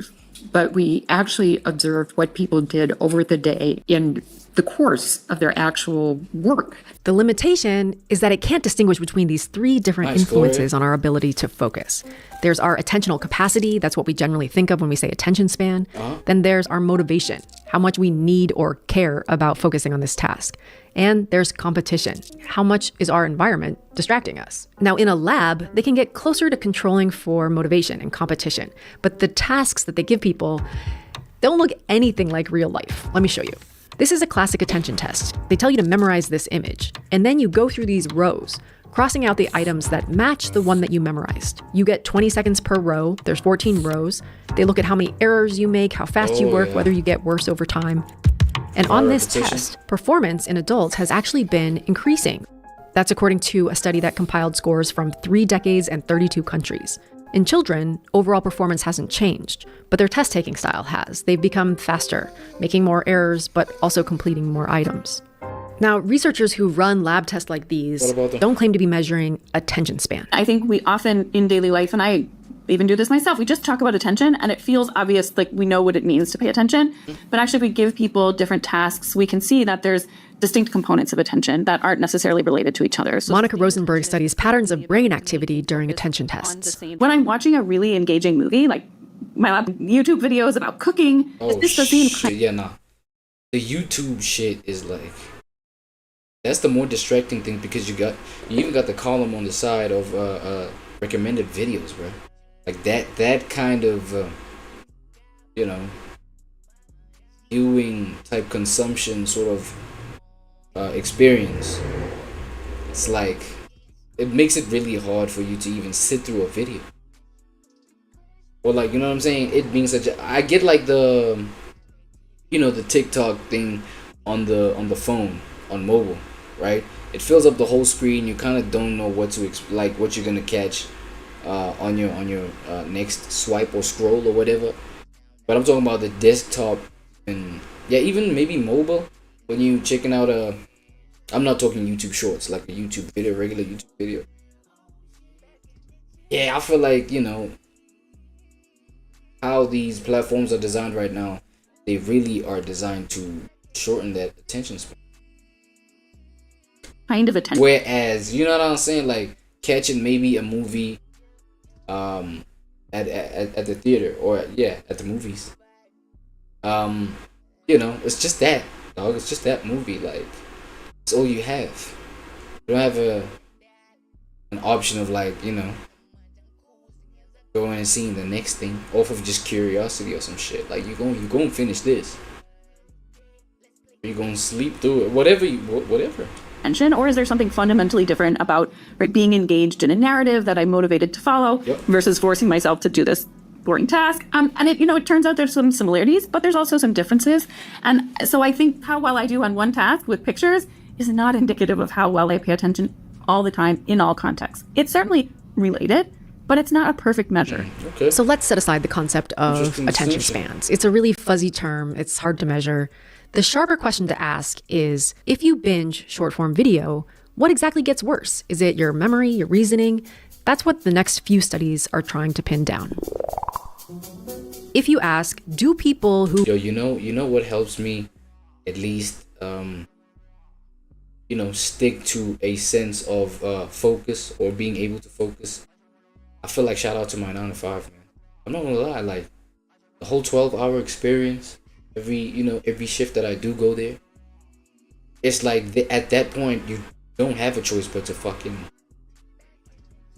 but we actually observed what people did over the day in the course of their actual work. The limitation is that it can't distinguish between these 3 different influences on our ability to focus. There's our attentional capacity, that's what we generally think of when we say attention span. Then there's our motivation, how much we need or care about focusing on this task. And there's competition, how much is our environment distracting us? Now, in a lab, they can get closer to controlling for motivation and competition, but the tasks that they give people don't look anything like real life. Let me show you. This is a classic attention test. They tell you to memorize this image, and then you go through these rows, crossing out the items that match the one that you memorized. You get 20 seconds per row. There's 14 rows. They look at how many errors you make, how fast you work, whether you get worse over time. And on this test, performance in adults has actually been increasing. That's according to a study that compiled scores from 3 decades and 32 countries. In children, overall performance hasn't changed, but their test-taking style has. They've become faster, making more errors, but also completing more items. Now, researchers who run lab tests like these don't claim to be measuring attention span. I think we often in daily life, and I even do this myself, we just talk about attention and it feels obvious, like we know what it means to pay attention. But actually, if we give people different tasks, we can see that there's distinct components of attention that aren't necessarily related to each other. So Monica Rosenberg studies patterns of brain activity during attention tests. when I'm watching a really engaging movie, like my YouTube videos about cooking, it's the same kind. Yeah, nah. The YouTube shit is like, that's the more distracting thing, because you even got the column on the side of recommended videos, bro. Like that kind of you know, viewing type consumption sort of experience. It's like, it makes it really hard for you to even sit through a video. Or like, you know what I'm saying? It means that I get like the, you know, the TikTok thing on the phone, on mobile, right? It fills up the whole screen. You kind of don't know what to like what you're gonna catch on your next swipe or scroll or whatever. But I'm talking about the desktop and yeah, even maybe mobile. When you checking out I'm not talking YouTube Shorts, like a YouTube video, regular YouTube video. Yeah, I feel like, you know, how these platforms are designed right now, they really are designed to shorten that attention span. Kind of attention. Whereas, you know what I'm saying, like catching maybe a movie at the theater, or yeah, at the movies. You know, it's just that, dog. It's just that movie. Like, it's all you have. You don't have an option of, like, you know, going and seeing the next thing off of just curiosity or some shit. Like, you gonna finish this. You're gonna sleep through it. Whatever. Or is there something fundamentally different about being engaged in a narrative that I'm motivated to follow versus forcing myself to do this boring task? And it, you know, it turns out there's some similarities, but there's also some differences. And so I think how well I do on one task with pictures is not indicative of how well I pay attention all the time in all contexts. It's certainly related, but it's not a perfect measure. Okay. So let's set aside the concept of attention spans. It's a really fuzzy term. It's hard to measure. The sharper question to ask is, if you binge short-form video, what exactly gets worse? Is it your memory, your reasoning? That's what the next few studies are trying to pin down. If you ask, do people who... Yo, you know what helps me at least, you know, stick to a sense of focus, or being able to focus? I feel like, shout out to my 9 to 5, man. I'm not gonna lie, like, the whole 12-hour experience, every shift that I do go there, it's like at that point you don't have a choice but to fucking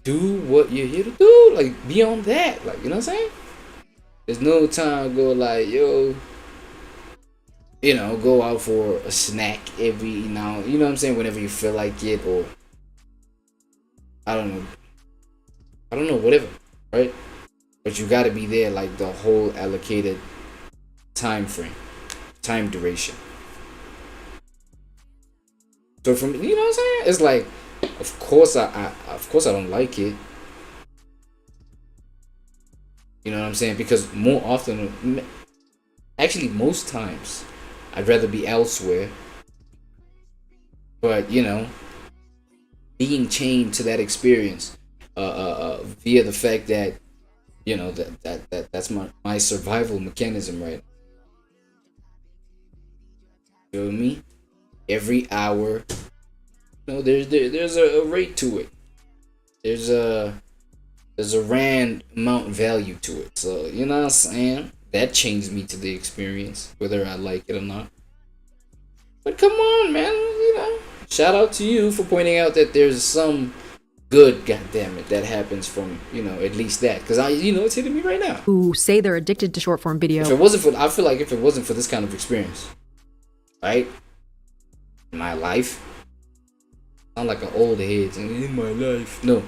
do what you're here to do. Like, beyond that, like, you know what I'm saying? There's no time to go like, yo, you know, go out for a snack every now, you know what I'm saying, whenever you feel like it, or I don't know, whatever, right? But you gotta be there like the whole allocated time frame, time duration. So from, you know what I'm saying, it's like, of course I don't like it. You know what I'm saying? Because more often, actually most times, I'd rather be elsewhere. But, you know, being chained to that experience via the fact that, you know, that's my survival mechanism, right? You feel me? Every hour, you know, there's a rate to it. There's a rand amount value to it. So, you know what I'm saying? That changed me to the experience, whether I like it or not. But come on, man, you know. Shout out to you for pointing out that there's some good, goddammit, that happens from, you know, at least that. Because it's hitting me right now. Who say they're addicted to short form video. I feel like if it wasn't for this kind of experience, right? In my life, I'm like an old head saying, in my life. No,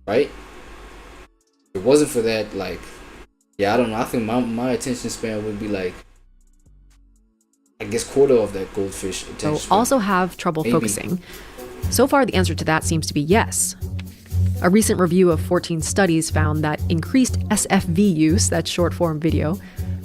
right? If it wasn't for that, like, yeah, I don't know. I think my attention span would be like, I guess, quarter of that goldfish attention span. Also have trouble focusing. So far, the answer to that seems to be yes. A recent review of 14 studies found that increased SFV use, that's short form video,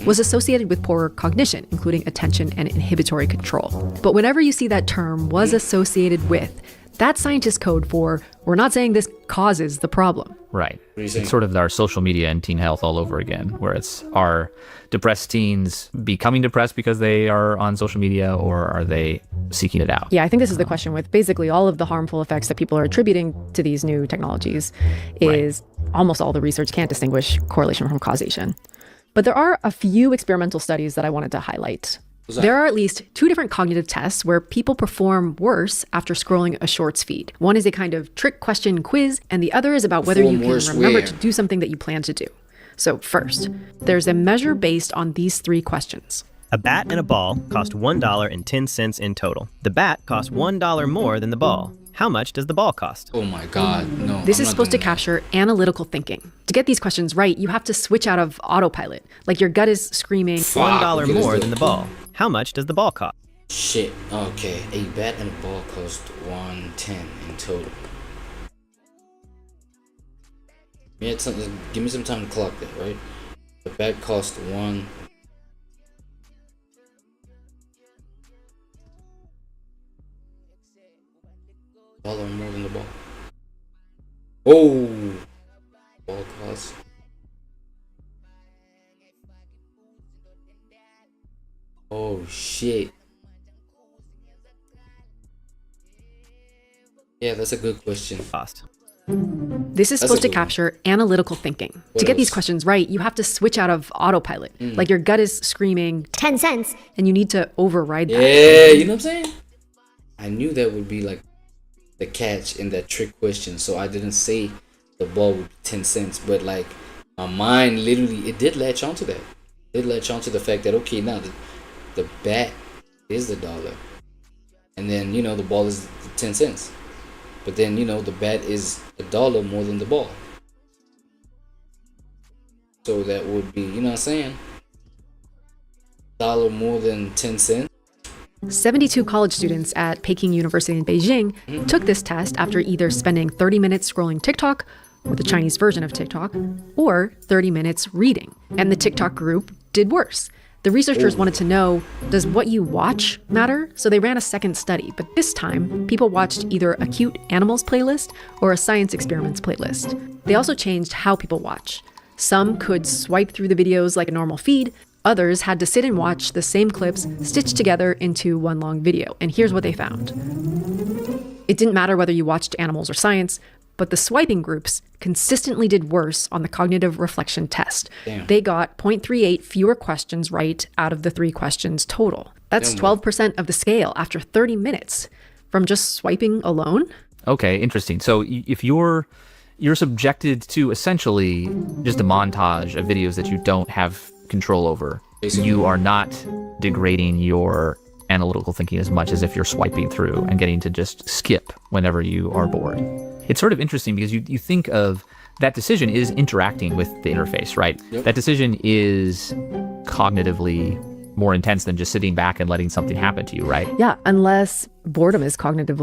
was associated with poorer cognition, including attention and inhibitory control. But whenever you see that term was associated with, that's scientist code for we're not saying this causes the problem. Right. It's sort of our social media and teen health all over again, where it's are depressed teens becoming depressed because they are on social media, or are they seeking it out? Yeah, I think this is the question with basically all of the harmful effects that people are attributing to these new technologies is almost all the research can't distinguish correlation from causation. But there are a few experimental studies that I wanted to highlight. There are at least 2 different cognitive tests where people perform worse after scrolling a shorts feed. One is a kind of trick question quiz, and the other is about whether you can remember to do something that you plan to do. So first, there's a measure based on these 3 questions. A bat and a ball cost $1.10 in total. The bat costs $1 more than the ball. How much does the ball cost? Oh my God, no. This is supposed to capture analytical thinking. To get these questions right, you have to switch out of autopilot. Like your gut is screaming, $1 more than the ball. How much does the ball cost? Shit, okay. A bat and a ball cost $1.10 in total. Give me some time to clock that, right? The bat cost $1. Dollar more than the ball. Oh, ball cost. Oh shit. Yeah, that's a good question. Cost. This is supposed to capture analytical thinking. To get these questions right, you have to switch out of autopilot. Like your gut is screaming 10 cents, and you need to override that. Yeah, you know what I'm saying? I knew that would be like the catch in that trick question, so I didn't say the ball would be 10 cents, but like my mind literally, it did latch onto that. It did latch onto the fact that, okay, now the bat is the $1, and then, you know, the ball is 10 cents, but then, you know, the bat is $1 more than the ball, so that would be, you know what I'm saying, $1 more than 10 cents. 72 college students at Peking University in Beijing took this test after either spending 30 minutes scrolling TikTok, or the Chinese version of TikTok, or 30 minutes reading. And the TikTok group did worse. The researchers wanted to know, does what you watch matter? So they ran a second study, but this time, people watched either a cute animals playlist or a science experiments playlist. They also changed how people watch. Some could swipe through the videos like a normal feed. Others had to sit and watch the same clips stitched together into one long video. And here's what they found. It didn't matter whether you watched animals or science, but the swiping groups consistently did worse on the cognitive reflection test. Damn. They got 0.38 fewer questions right out of the 3 questions total. That's 12% of the scale after 30 minutes from just swiping alone. Okay, interesting. So if you're subjected to essentially just a montage of videos that you don't have control over, you are not degrading your analytical thinking as much as if you're swiping through and getting to just skip whenever you are bored. It's sort of interesting because you think of that decision is interacting with the interface, right? Yep. That decision is cognitively more intense than just sitting back and letting something happen to you, right? Yeah, unless boredom is cognitively